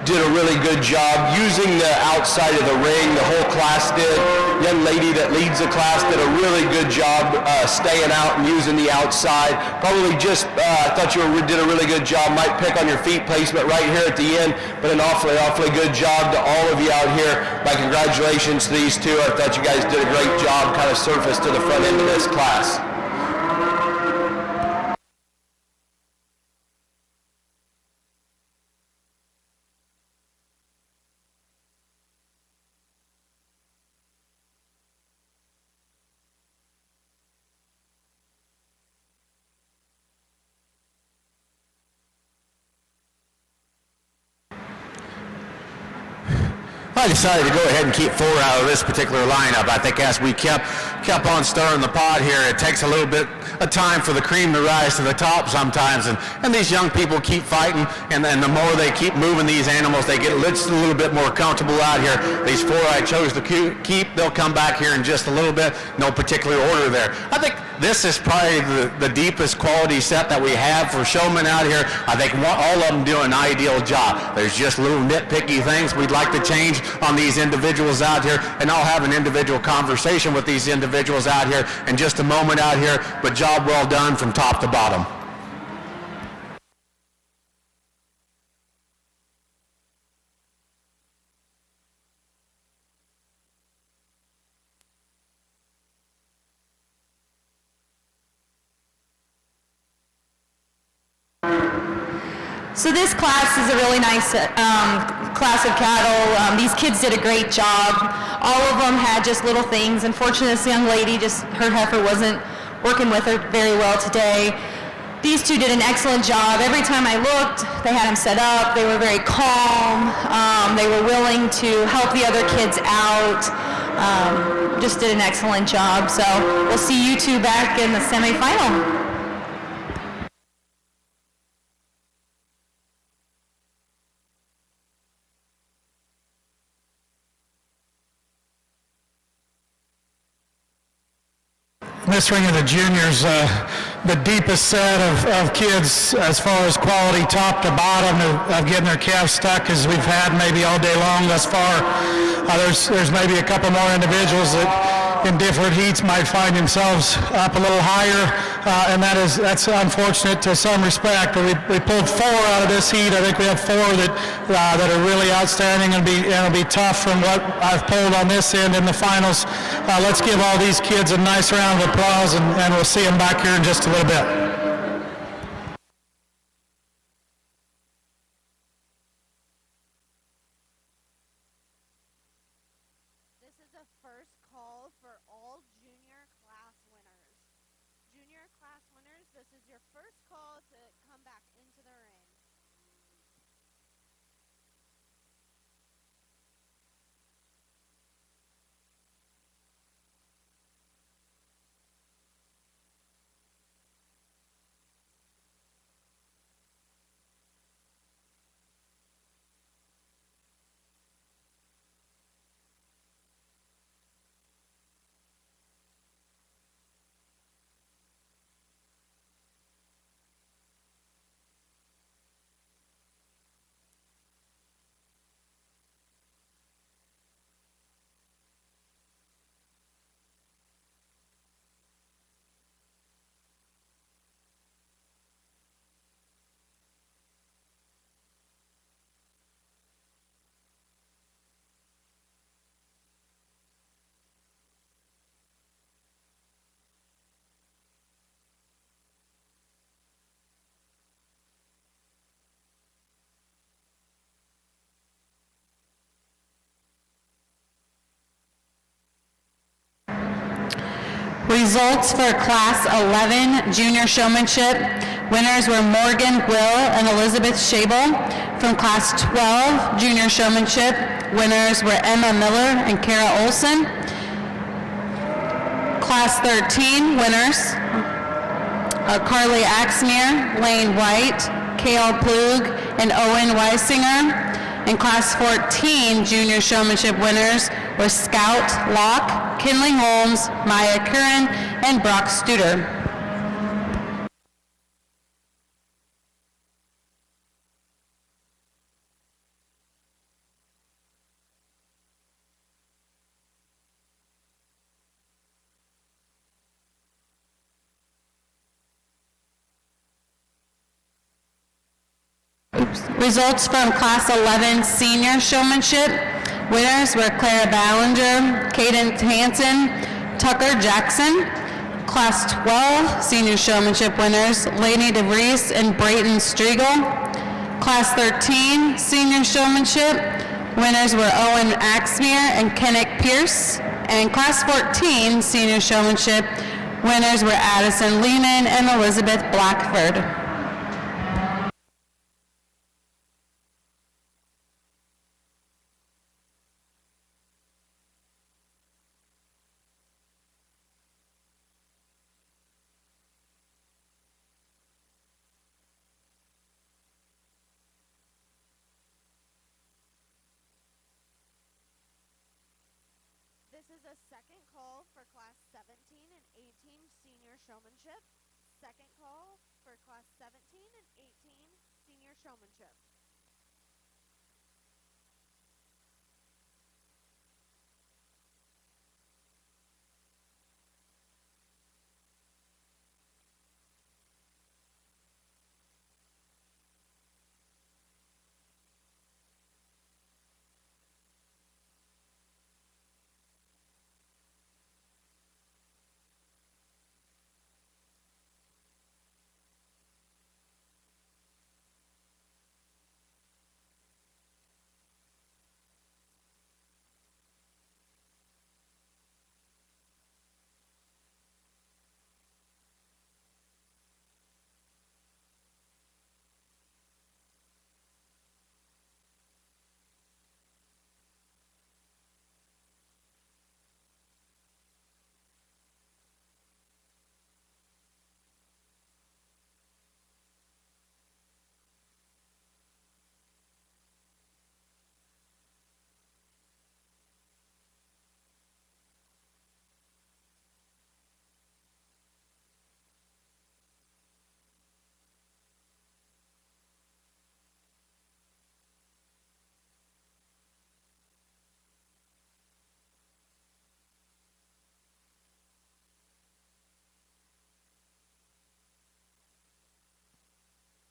S3: did a really good job using the outside of the ring. The whole class did. Young lady that leads the class did a really good job staying out and using the outside. Probably just, I thought you did a really good job. Might pick on your feet placement right here at the end, but an awfully good job to all of you out here. My congratulations to these two. I thought you guys did a great job, kind of surfaced to the front end of this class.
S5: I decided to go ahead and keep 4 out of this particular lineup. I think as we kept on stirring the pot here, it takes a little bit of time for the cream to rise to the top sometimes, and these young people keep fighting, and the more they keep moving these animals, they get just a little bit more comfortable out here. These 4 I chose to keep, they'll come back here in just a little bit, no particular order there. I think this is probably the deepest quality set that we have for showmen out here. I think all of them do an ideal job. There's just little nitpicky things we'd like to change on these individuals out here, and I'll have an individual conversation with these individuals out here in just a moment out here, but job well done from top to bottom.
S4: So this class is a really nice class of cattle. These kids did a great job. All of them had just little things. Unfortunately, this young lady, her heifer wasn't working with her very well today. These 2 did an excellent job. Every time I looked, they had them set up. They were very calm. They were willing to help the other kids out. Just did an excellent job. So we'll see you 2 back in the semifinal.
S6: This ring of the juniors, the deepest set of kids as far as quality top to bottom of getting their calves stuck as we've had maybe all day long thus far. There's maybe a couple more individuals that in different heats might find themselves up a little higher, and that's unfortunate to some respect. But we pulled 4 out of this heat. I think we have 4 that are really outstanding, and it'll be tough from what I've pulled on this end in the finals. Let's give all these kids a nice round of applause, and we'll see them back here in just a little bit.
S2: This is the first call for all junior class winners. Junior class winners, this is your first call to come back into the ring.
S1: Results for Class 11 Junior Showmanship. Winners were Morgan Will and Elizabeth Shable. From Class 12 Junior Showmanship, winners were Emma Miller and Kara Olson. Class 13 winners Carly Axmere, Lane White, Kale Plug, and Owen Weisinger. In Class 14 Junior Showmanship winners were Scout Locke, Kinley Holmes, Maya Curran, and Brock Studer. Results from Class 11 Senior Showmanship. Winners were Clara Ballinger, Cadence Hansen, Tucker Jackson. Class 12 Senior Showmanship winners, Lainey DeVries and Brayton Striegel. Class 13 Senior Showmanship. Winners were Owen Axmere and Kennick Pierce. And Class 14 Senior Showmanship. Winners were Addison Lehman and Elizabeth Blackford.
S2: is a second call for class 17 and 18 senior showmanship. Second call for class 17 and 18 senior showmanship.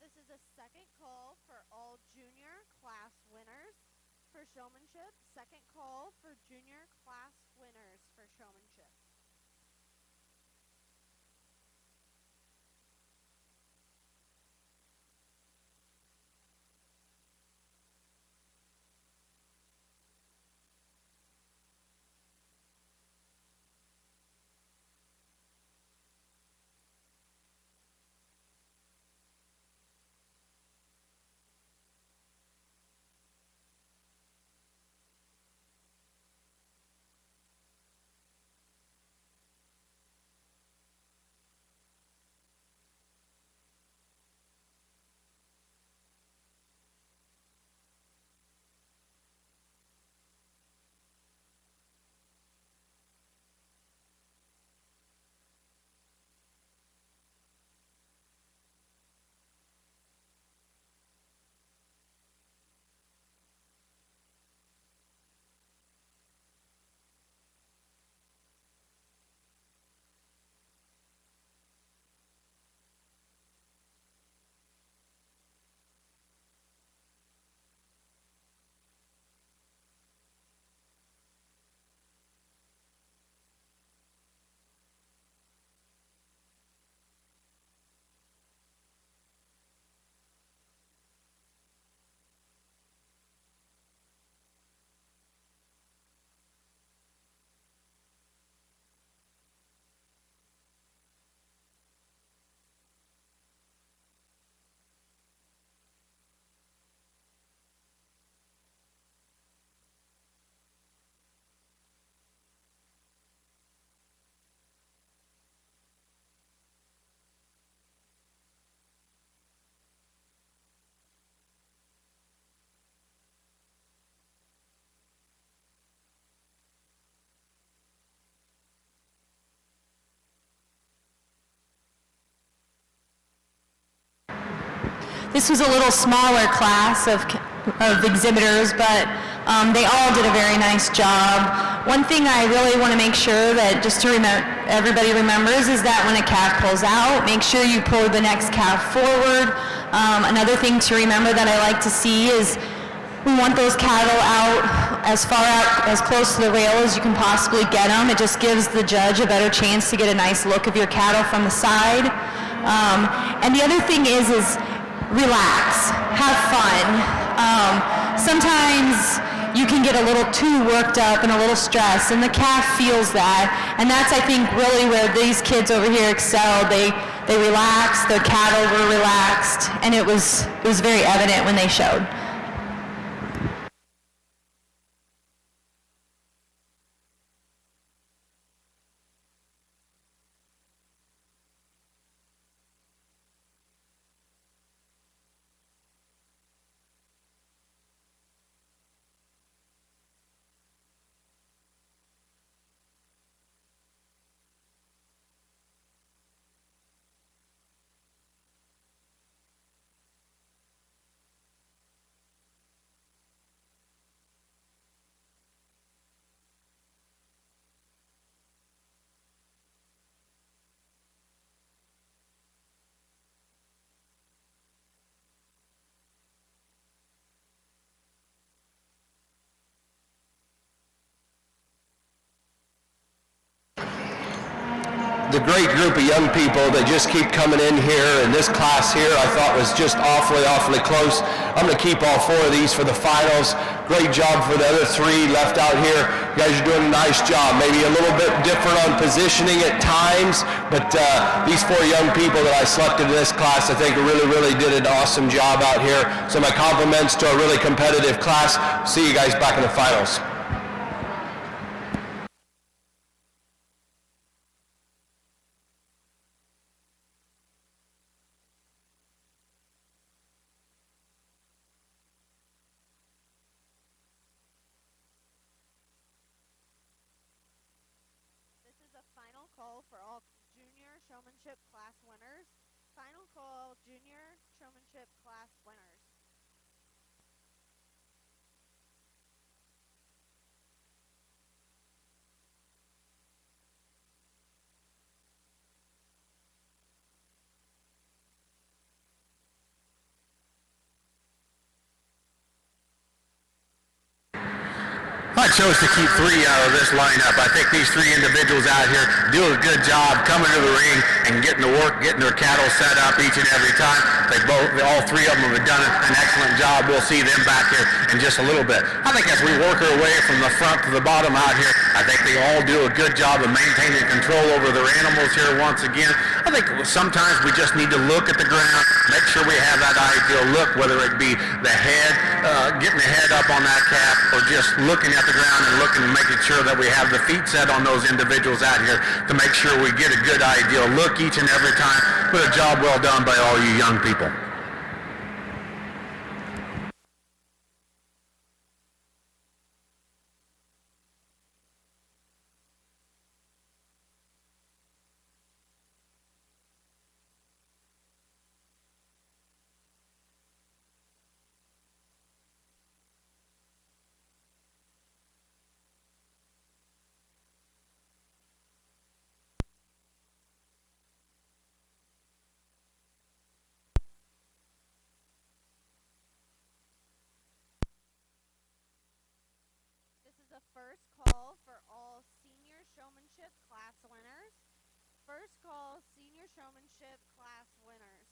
S2: This is a second call for all junior class winners for showmanship. Second call for junior class winners for showmanship.
S4: This was a little smaller class of exhibitors, but they all did a very nice job. One thing I really want to make sure that just to everybody remembers is that when a calf pulls out, make sure you pull the next calf forward. Another thing to remember that I like to see is we want those cattle out as far out, as close to the rail as you can possibly get them. It just gives the judge a better chance to get a nice look of your cattle from the side. And the other thing is relax, have fun. Sometimes you can get a little too worked up and a little stressed, and the calf feels that. And that's, I think, really where these kids over here excelled. They relaxed, their cattle were relaxed, and it was very evident when they showed.
S3: the great group of young people that just keep coming in here, and this class here I thought was just awfully close. I'm going to keep all 4 of these for the finals. Great job for the other 3 left out here. You guys are doing a nice job. Maybe a little bit different on positioning at times, but these 4 young people that I selected in this class, I think really did an awesome job out here. So my compliments to a really competitive class. See you guys back in the finals.
S2: This is a final call for all junior showmanship class winners. Final call, junior showmanship class winners.
S5: I chose to keep 3 out of this lineup. I think these 3 individuals out here do a good job coming to the ring and getting to work, getting their cattle set up each and every time. All 3 of them have done an excellent job. We'll see them back here in just a little bit. I think as we work our way from the front to the bottom out here, I think they all do a good job of maintaining control over their animals here once again. I think sometimes we just need to look at the ground, make sure we have that ideal look, whether it be the head, getting the head up on that calf, or just looking at the ground and looking and making sure that we have the feet set on those individuals out here to make sure we get a good ideal look each and every time. But a job well done by all you young people.
S2: This is a first call for all senior showmanship class winners. First call, senior showmanship class winners.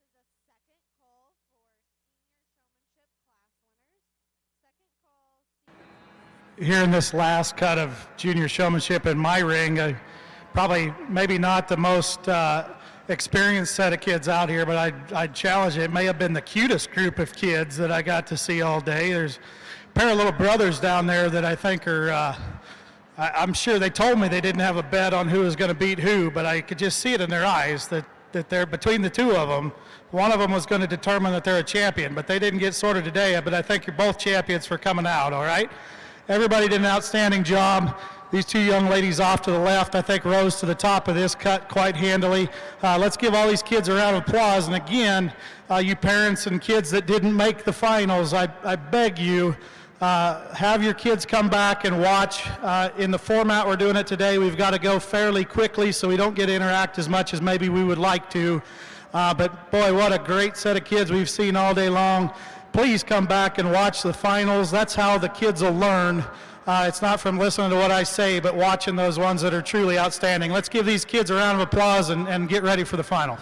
S2: This is a second call for senior showmanship class winners. Second call, senior
S6: Here in this last cut of junior showmanship in my ring, probably maybe not the most experienced set of kids out here, but I'd challenge it. It may have been the cutest group of kids that I got to see all day. There's a pair of little brothers down there that I think are I'm sure they told me they didn't have a bet on who was going to beat who, but I could just see it in their eyes that they're between the two of them. One of them was going to determine that they're a champion, but they didn't get sorted today. But I think you're both champions for coming out, all right? Everybody did an outstanding job. These two young ladies off to the left, I think, rose to the top of this cut quite handily. Let's give all these kids a round of applause. And again, you parents and kids that didn't make the finals, I beg you, have your kids come back and watch. In the format we're doing it today, we've got to go fairly quickly so we don't get to interact as much as maybe we would like to. But boy, what a great set of kids we've seen all day long. Please come back and watch the finals. That's how the kids will learn. It's not from listening to what I say, but watching those ones that are truly outstanding. Let's give these kids a round of applause and get ready for the final.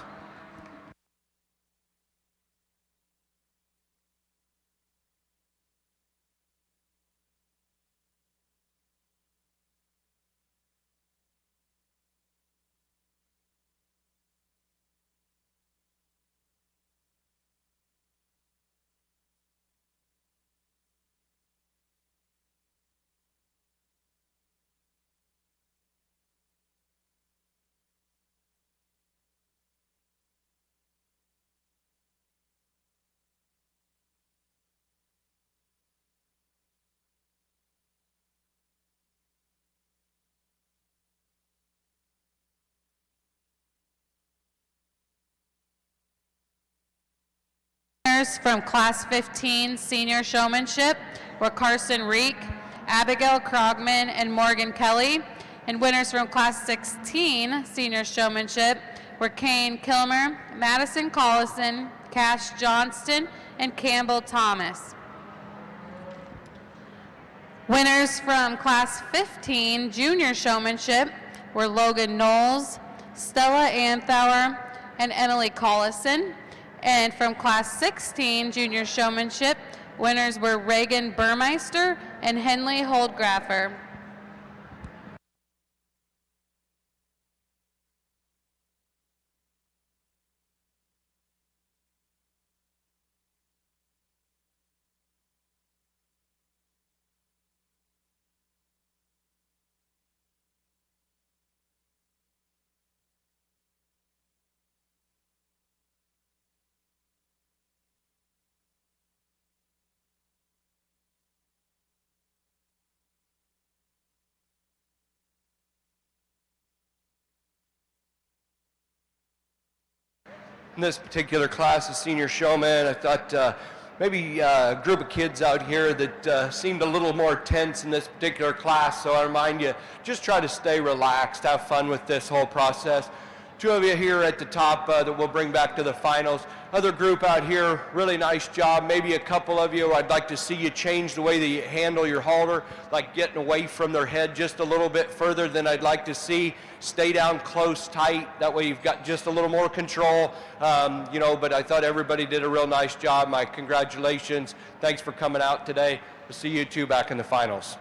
S1: Winners from Class 15 Senior Showmanship were Carson Reek, Abigail Krogman, and Morgan Kelly. And winners from Class 16 Senior Showmanship were Kane Kilmer, Madison Collison, Cash Johnston, and Campbell Thomas. Winners from Class 15 Junior Showmanship were Logan Knowles, Stella Anthauer, and Emily Collison. And from Class 16 Junior Showmanship, winners were Reagan Burmeister and Henley Holdgraffer.
S3: In this particular class of senior showman, I thought maybe a group of kids out here that seemed a little more tense in this particular class. So I remind you, just try to stay relaxed, have fun with this whole process. Two of you here at the top that we'll bring back to the finals. Other group out here, really nice job. Maybe a couple of you, I'd like to see you change the way that you handle your halter, like getting away from their head just a little bit further than I'd like to see. Stay down close, tight. That way you've got just a little more control. But I thought everybody did a real nice job. My congratulations. Thanks for coming out today. We'll see you two back in the finals.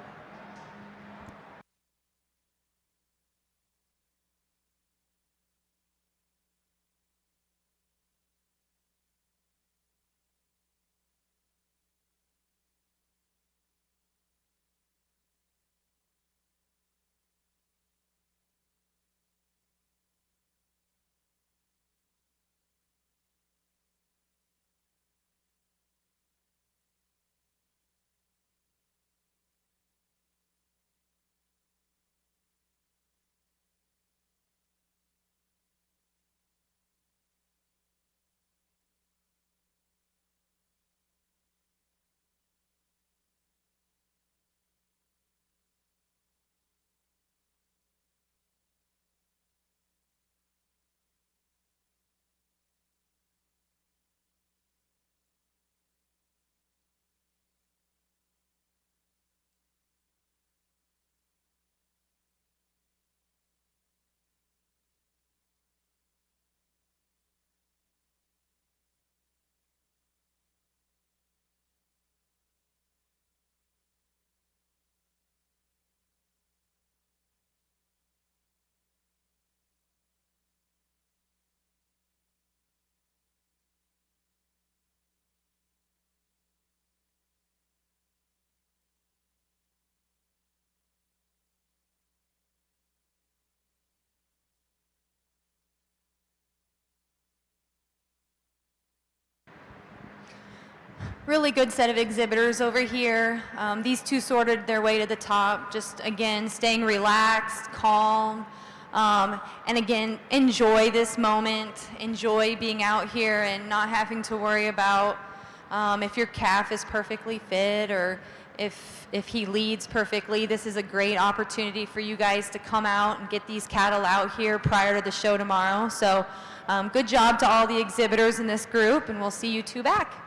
S4: really good set of exhibitors over here. These two sorted their way to the top, just again, staying relaxed, calm, and again, enjoy this moment, enjoy being out here and not having to worry about if your calf is perfectly fit or if he leads perfectly. This is a great opportunity for you guys to come out and get these cattle out here prior to the show tomorrow. So good job to all the exhibitors in this group, and we'll see you two back.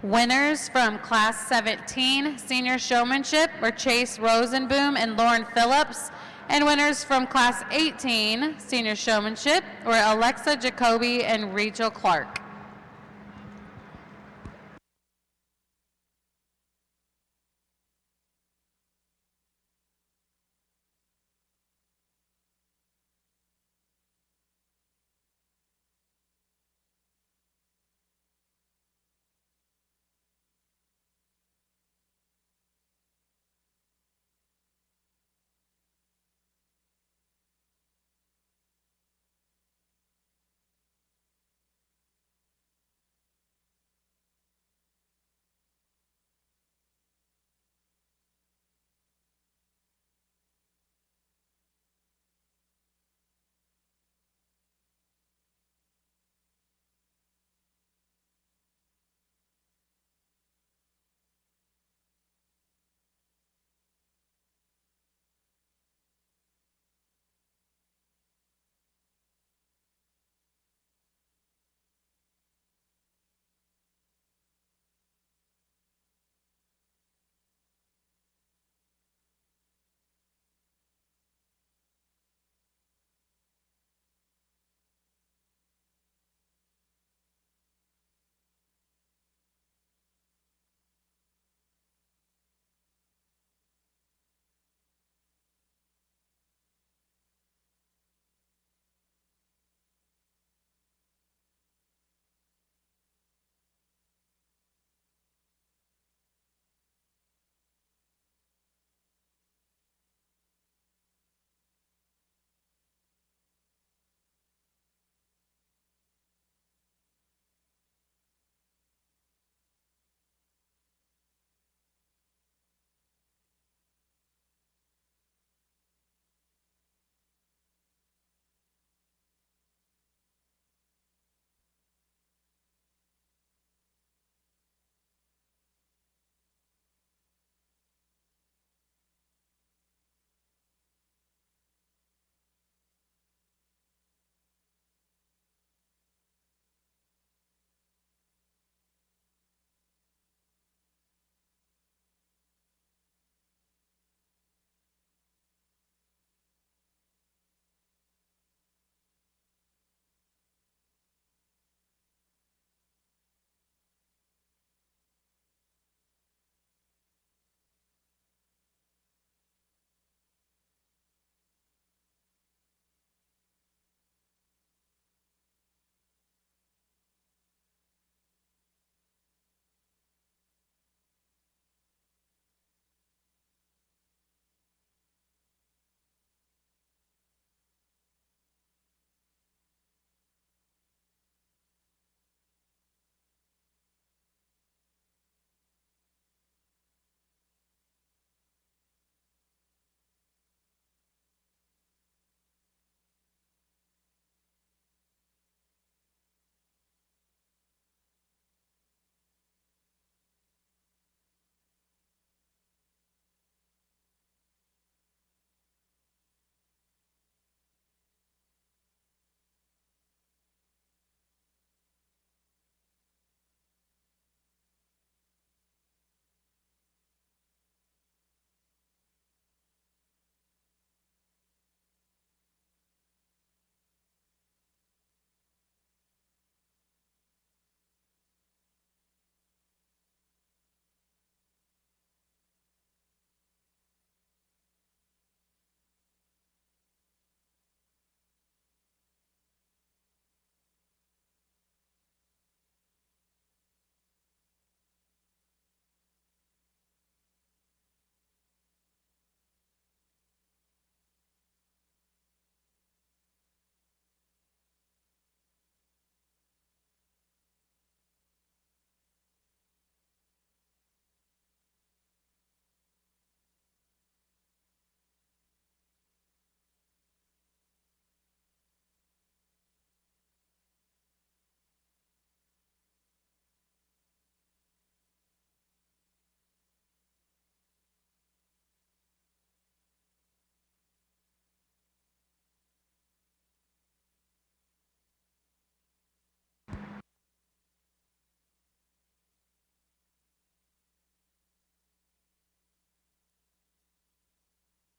S1: Winners from Class 17 Senior Showmanship were Chase Rosenboom and Lauren Phillips. And winners from Class 18 Senior Showmanship were Alexa Jacoby and Rachel Clark.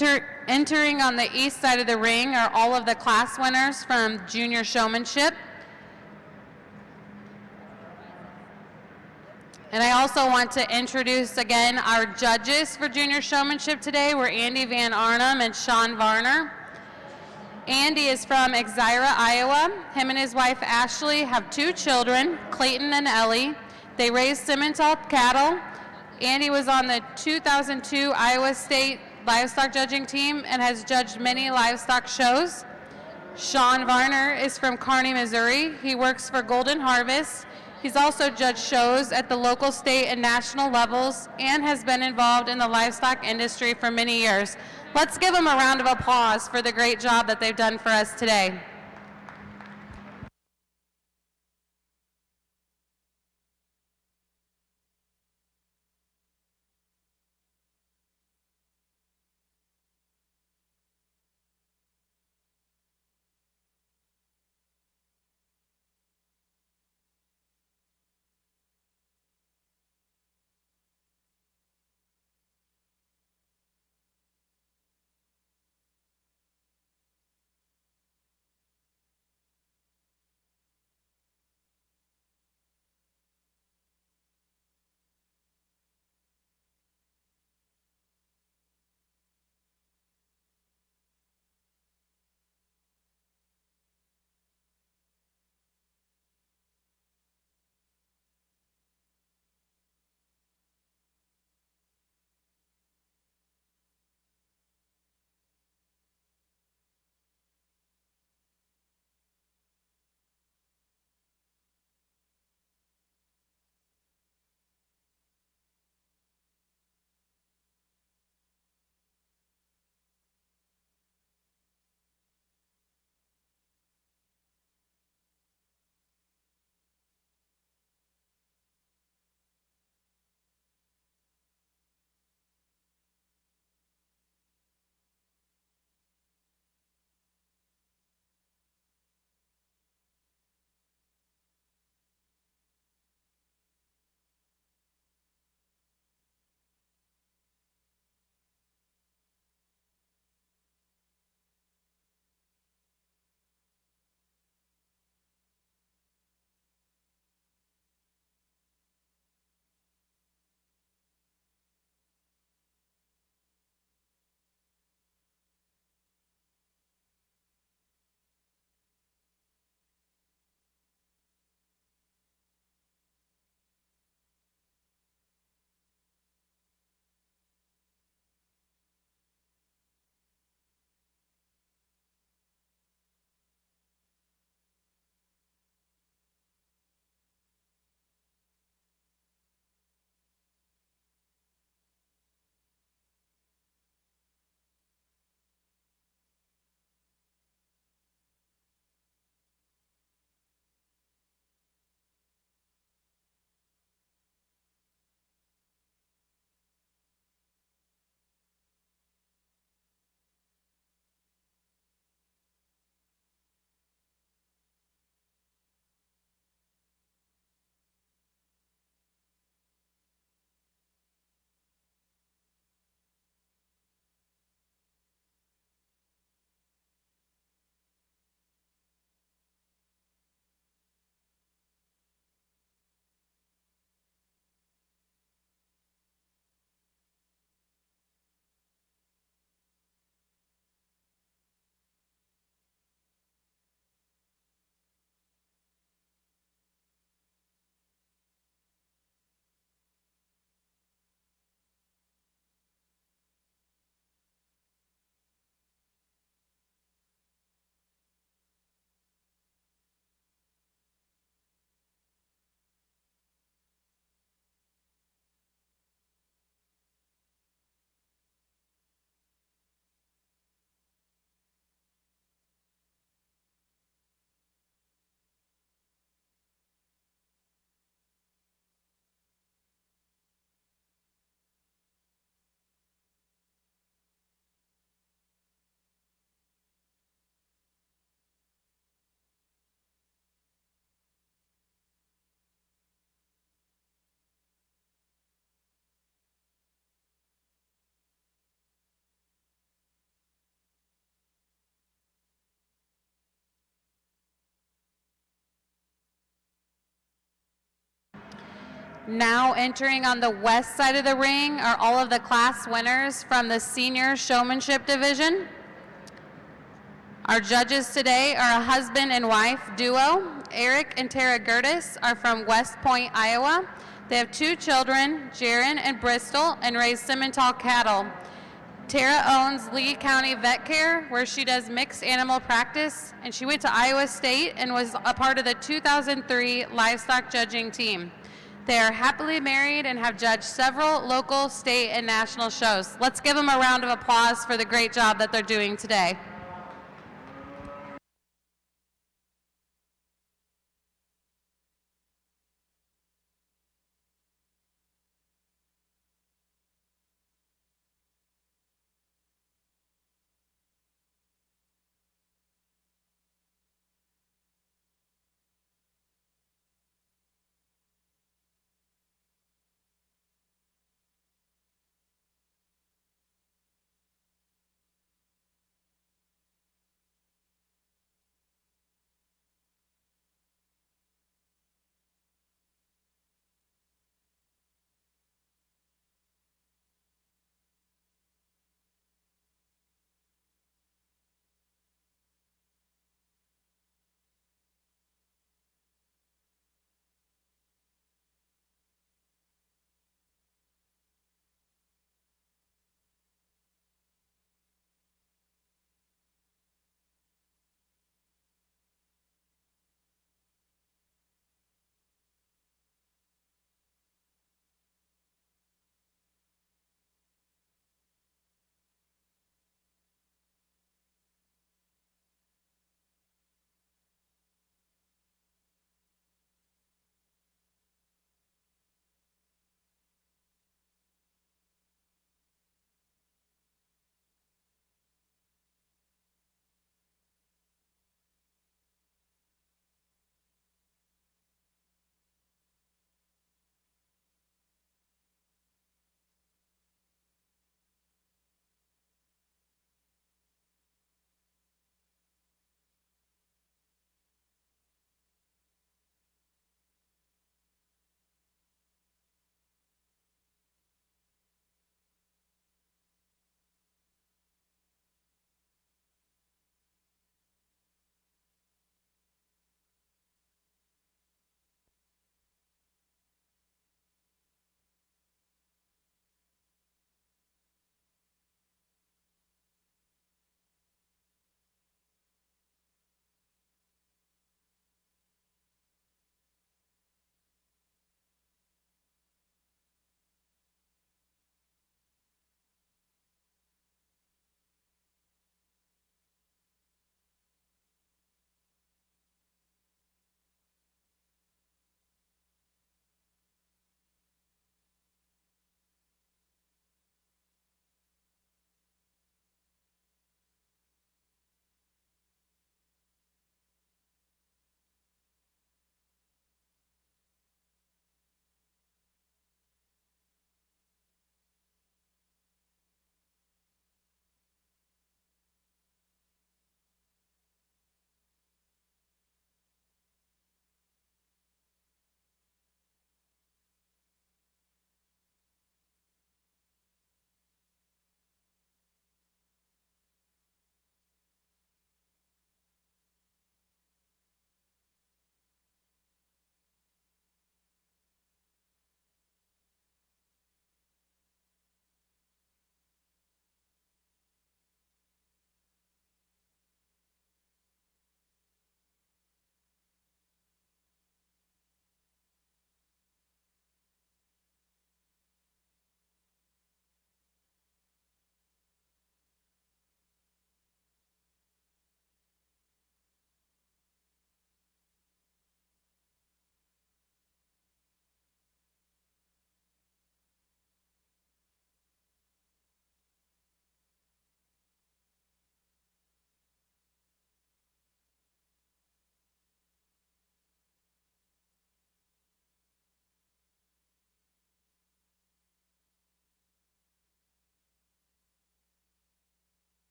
S1: Entering on the east side of the ring are all of the class winners from Junior Showmanship. And I also want to introduce again our judges for Junior Showmanship today were Andy Van Arnhem and Sean Varner. Andy is from Exira, Iowa. Him and his wife Ashley have 2 children, Clayton and Ellie. They raise Simmental cattle. Andy was on the 2002 Iowa State livestock judging team and has judged many livestock shows. Sean Varner is from Kearney, Missouri. He works for Golden Harvest. He's also judged shows at the local, state, and national levels and has been involved in the livestock industry for many years. Let's give them a round of applause for the great job that they've done for us today. Now entering on the west side of the ring are all of the class winners from the Senior Showmanship Division. Our judges today are a husband and wife duo. Eric and Tara Gertis are from West Point, Iowa. They have 2 children, Jaron and Bristol, and raise Simmental cattle. Tara owns Lee County Vet Care, where she does mixed animal practice, and she went to Iowa State and was a part of the 2003 livestock judging team. They are happily married and have judged several local, state, and national shows. Let's give them a round of applause for the great job that they're doing today.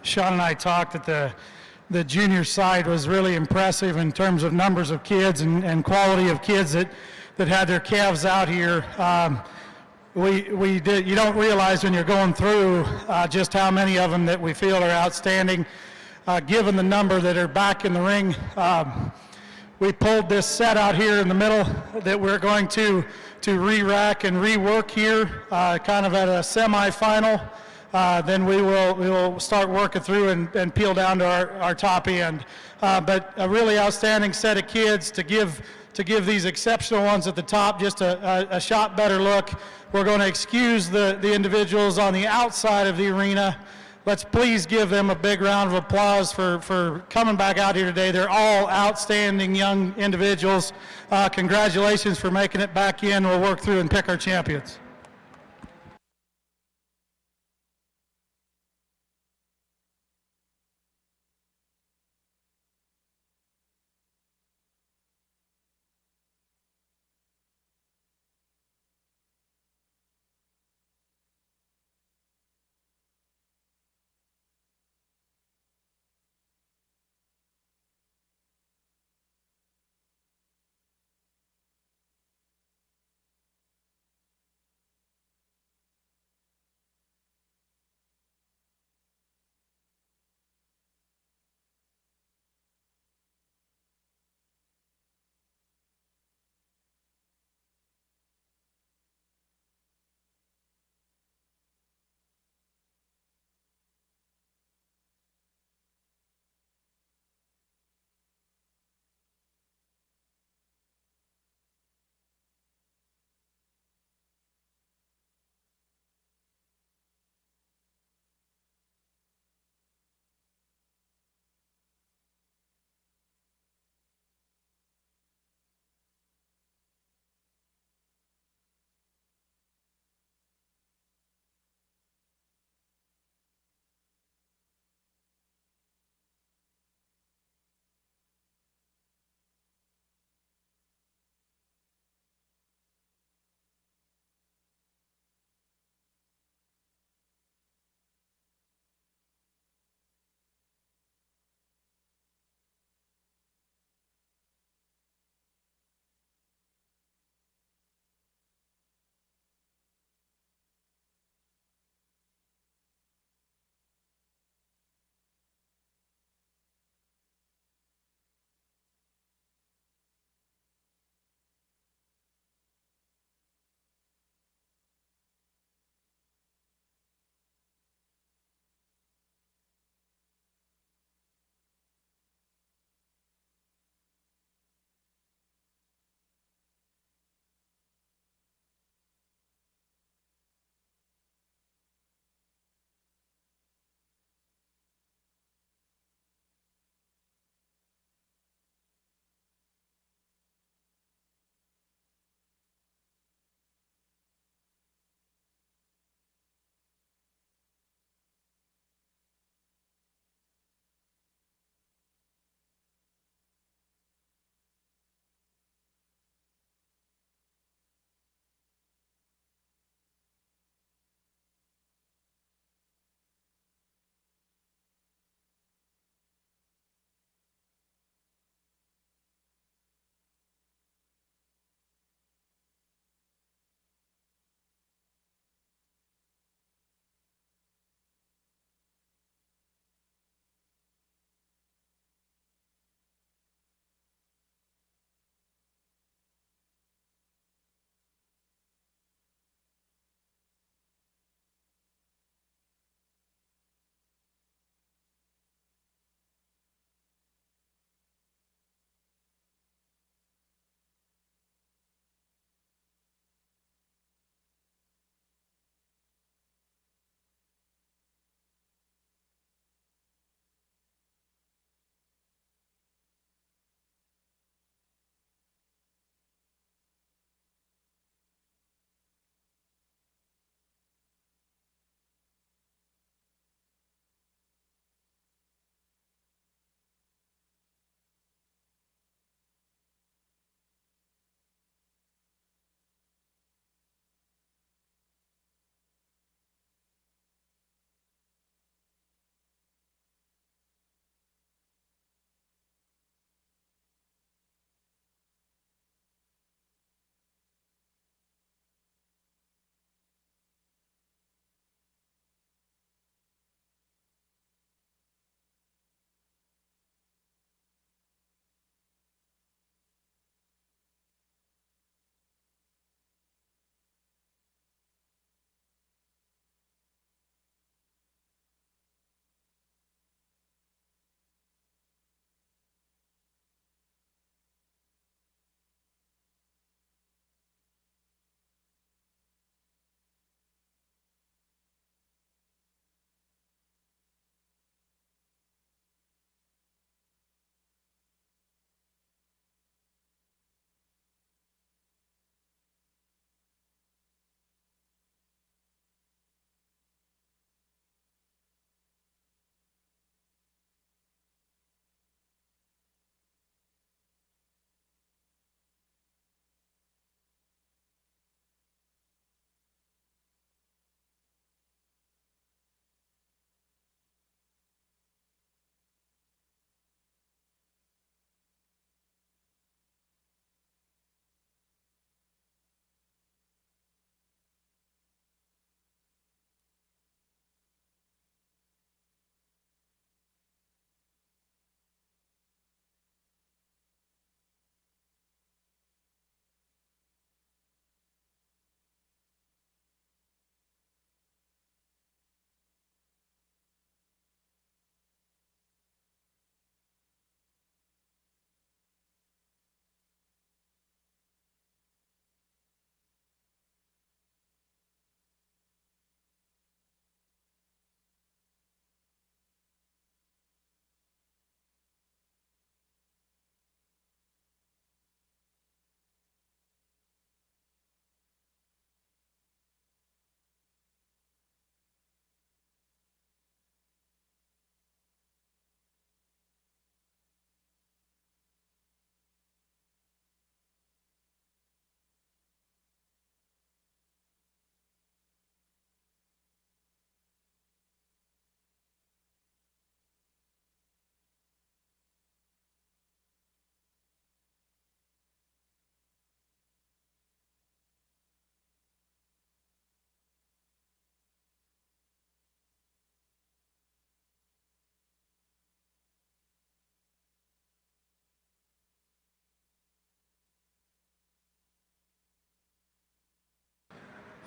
S6: Sean and I talked that the junior side was really impressive in terms of numbers of kids and quality of kids that had their calves out here. We did. You don't realize when you're going through just how many of them that we feel are outstanding. Given the number that are back in the ring, we pulled this set out here in the middle that we're going to re-rack and rework here, kind of at a semi-final. Then we will start working through and peel down to our top end. But a really outstanding set of kids to give these exceptional ones at the top just a shot better look. We're going to excuse the individuals on the outside of the arena. Let's please give them a big round of applause for coming back out here today. They're all outstanding young individuals. Congratulations for making it back in. We'll work through and pick our champions.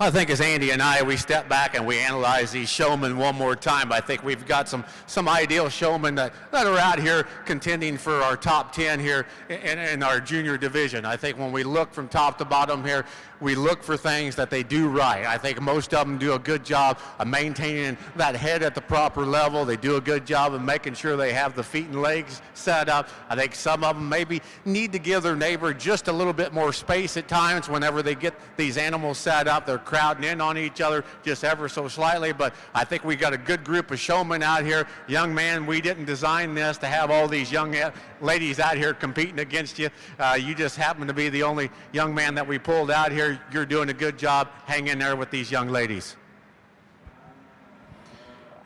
S5: I think as Andy and I, we step back and we analyze these showmen one more time. I think we've got some ideal showmen that are out here contending for our top 10 here in our junior division. I think when we look from top to bottom here, we look for things that they do right. I think most of them do a good job of maintaining that head at the proper level. They do a good job of making sure they have the feet and legs set up. I think some of them maybe need to give their neighbor just a little bit more space at times whenever they get these animals set up. They're crowding in on each other just ever so slightly, but I think we got a good group of showmen out here. Young man, we didn't design this to have all these young ladies out here competing against you. You just happen to be the only young man that we pulled out here. You're doing a good job. Hang in there with these young ladies.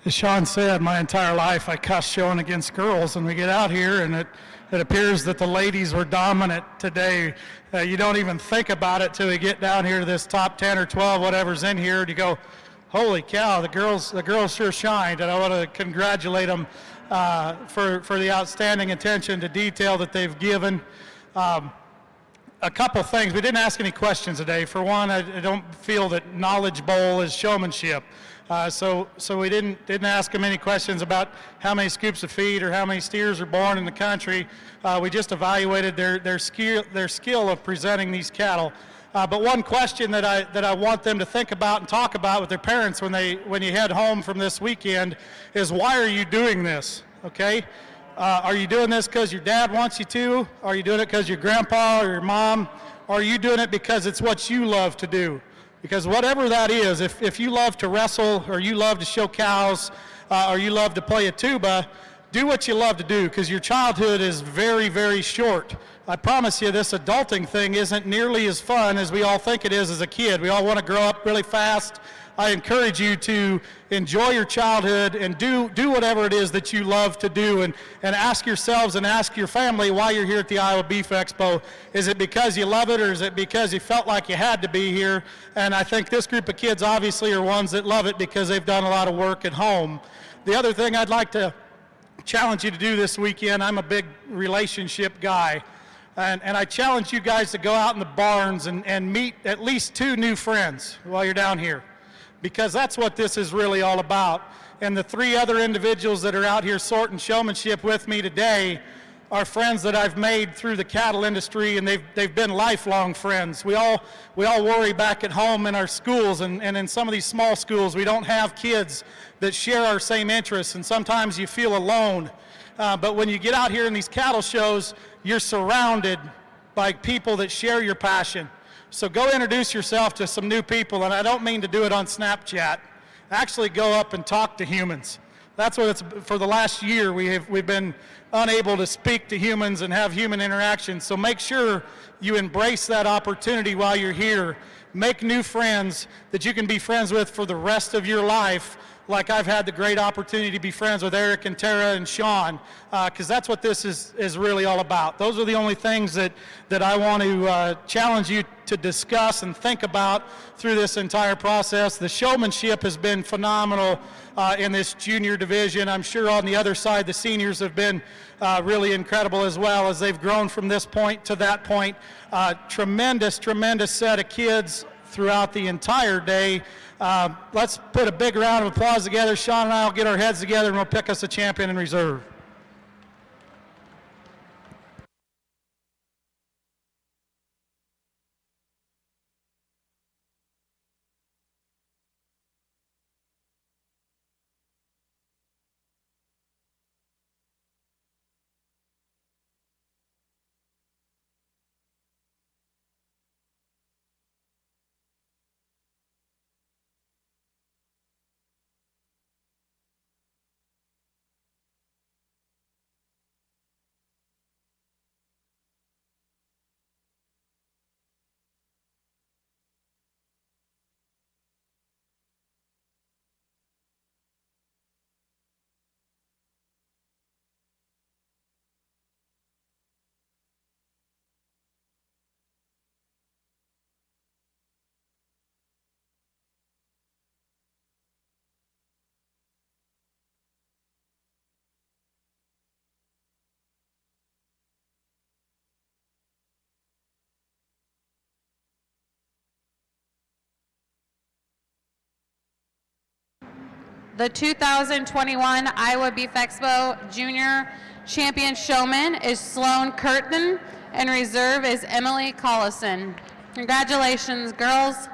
S6: As Sean said, my entire life I cuss showing against girls, and we get out here and it appears that the ladies were dominant today. You don't even think about it till we get down here to this top 10 or 12, whatever's in here, and you go, holy cow, the girls sure shined, and I want to congratulate them for the outstanding attention to detail that they've given. A couple things. We didn't ask any questions today. For one, I don't feel that Knowledge Bowl is showmanship. So we didn't ask them any questions about how many scoops of feed or how many steers are born in the country. We just evaluated their skill of presenting these cattle. But one question that I want them to think about and talk about with their parents when you head home from this weekend is, why are you doing this? Okay. Are you doing this because your dad wants you to? Are you doing it because your grandpa or your mom? Or are you doing it because it's what you love to do? Because whatever that is, if you love to wrestle, or you love to show cows, or you love to play a tuba, do what you love to do, because your childhood is very, very short. I promise you, this adulting thing isn't nearly as fun as we all think it is as a kid. We all want to grow up really fast. I encourage you to enjoy your childhood and do whatever it is that you love to do, and ask yourselves and ask your family why you're here at the Iowa Beef Expo. Is it because you love it, or is it because you felt like you had to be here? And I think this group of kids obviously are ones that love it because they've done a lot of work at home. The other thing I'd like to challenge you to do this weekend, I'm a big relationship guy. And I challenge you guys to go out in the barns and meet at least 2 new friends while you're down here, because that's what this is really all about. And the 3 other individuals that are out here sorting showmanship with me today are friends that I've made through the cattle industry, and they've been lifelong friends. We all worry back at home in our schools, and in some of these small schools, we don't have kids that share our same interests, and sometimes you feel alone. But when you get out here in these cattle shows, you're surrounded by people that share your passion. So go introduce yourself to some new people, and I don't mean to do it on Snapchat. Actually go up and talk to humans. That's what it's, for the last year we've been unable to speak to humans and have human interaction. So make sure you embrace that opportunity while you're here. Make new friends that you can be friends with for the rest of your life, like I've had the great opportunity to be friends with Eric and Tara and Sean, because that's what this is really all about. Those are the only things that I want to challenge you to discuss and think about through this entire process. The showmanship has been phenomenal in this junior division. I'm sure on the other side, the seniors have been really incredible as well, as they've grown from this point to that point. Tremendous set of kids throughout the entire day. Let's put a big round of applause together. Sean and I will get our heads together and we'll pick us a champion in reserve.
S1: The 2021 Iowa Beef Expo Junior Champion Showman is Sloan Curtin, and reserve is Emily Collison. Congratulations, girls.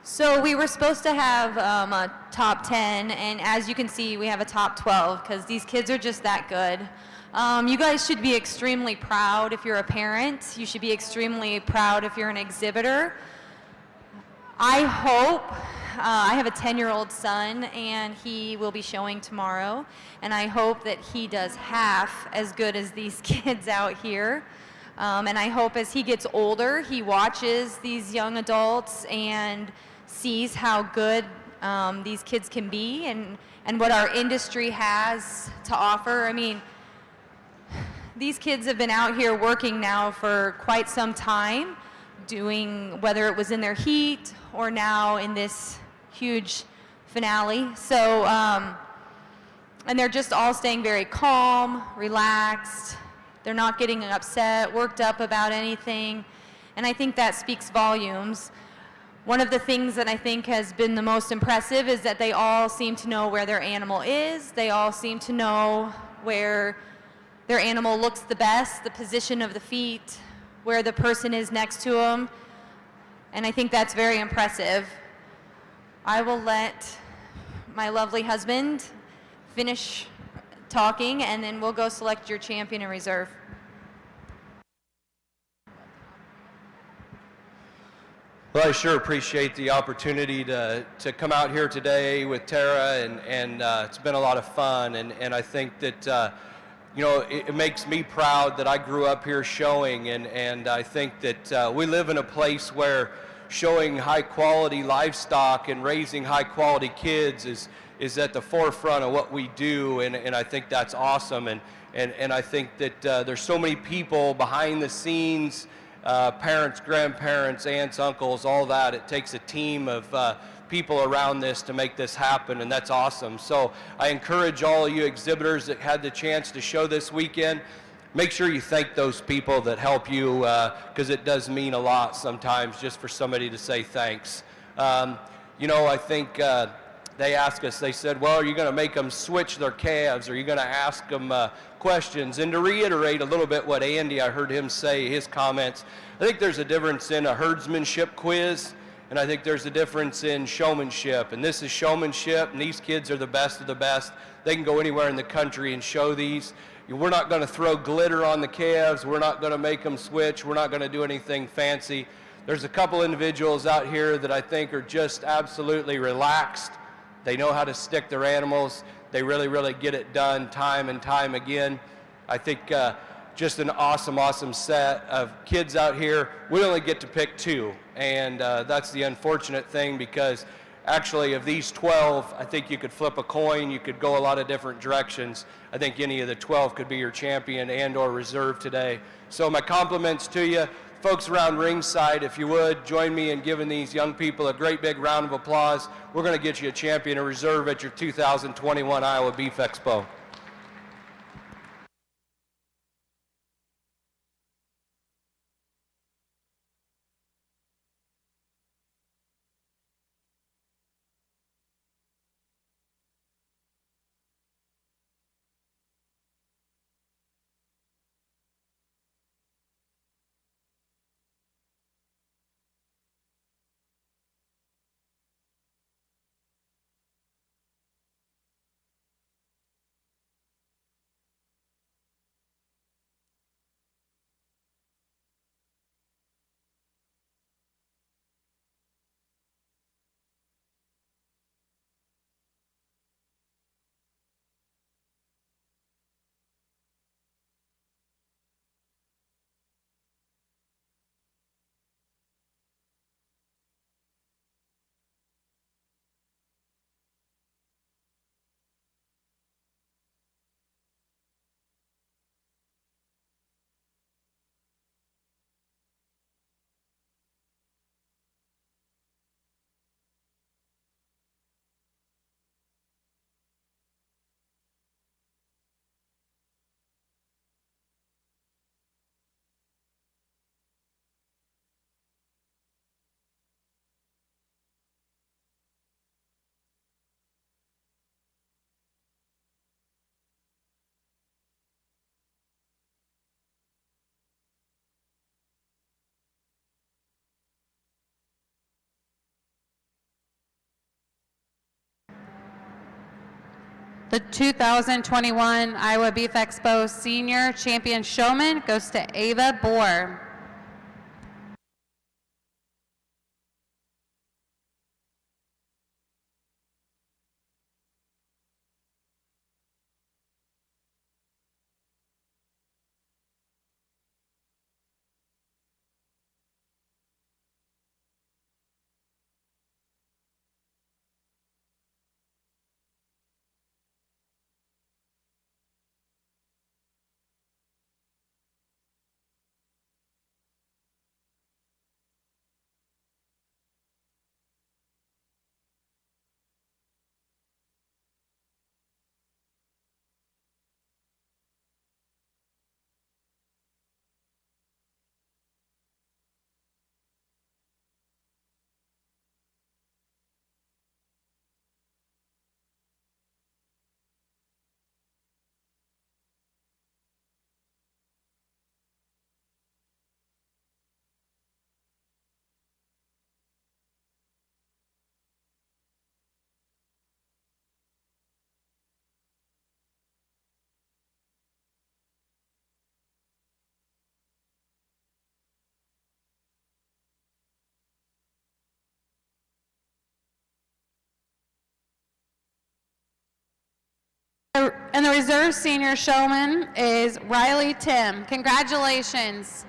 S4: So we were supposed to have a top 10, and as you can see, we have a top 12 because these kids are just that good. You guys should be extremely proud if you're a parent. You should be extremely proud if you're an exhibitor. I hope, I have a 10-year-old son, and he will be showing tomorrow, and I hope that he does half as good as these kids out here. And I hope as he gets older, he watches these young adults and sees how good these kids can be and what our industry has to offer. I mean, these kids have been out here working now for quite some time, doing, whether it was in their heat or now in this huge finale. So, and they're just all staying very calm, relaxed, They're not getting upset, worked up about anything, and I think that speaks volumes. One of the things that I think has been the most impressive is that they all seem to know where their animal is. They all seem to know where their animal looks the best, the position of the feet, where the person is next to them, and I think that's very impressive. I will let my lovely husband finish talking, and then we'll go select your champion in reserve.
S3: Well, I sure appreciate the opportunity to come out here today with Tara, and it's been a lot of fun, and I think that you know, it makes me proud that I grew up here showing, and I think that we live in a place where showing high quality livestock and raising high quality kids is at the forefront of what we do, and I think that's awesome, and I think that there's so many people behind the scenes, parents, grandparents, aunts, uncles, all that. It takes a team of people around this to make this happen, and that's awesome. So I encourage all of you exhibitors that had the chance to show this weekend, make sure you thank those people that help you, because it does mean a lot sometimes just for somebody to say thanks. You know, I think they asked us, they said, well, are you going to make them switch their calves? Are you going to ask them questions? And to reiterate a little bit what Andy, I heard him say, his comments, I think there's a difference in a herdsmanship quiz, and I think there's a difference in showmanship. And this is showmanship, and these kids are the best of the best. They can go anywhere in the country and show these. We're not going to throw glitter on the calves. We're not going to make them switch. We're not going to do anything fancy. There's a couple individuals out here that I think are just absolutely relaxed. They know how to stick their animals. They really, really get it done time and time again. I think just an awesome, awesome set of kids out here. We only get to pick 2, and that's the unfortunate thing, because actually of these 12, I think you could flip a coin. You could go a lot of different directions. I think any of the 12 could be your champion and or reserve today. So my compliments to you. Folks around ringside, if you would, join me in giving these young people a great big round of applause. We're going to get you a champion in reserve at your 2021 Iowa Beef Expo.
S1: The 2021 Iowa Beef Expo Senior Champion Showman goes to Ava Bohr. And the reserve senior showman is Riley Tim. Congratulations.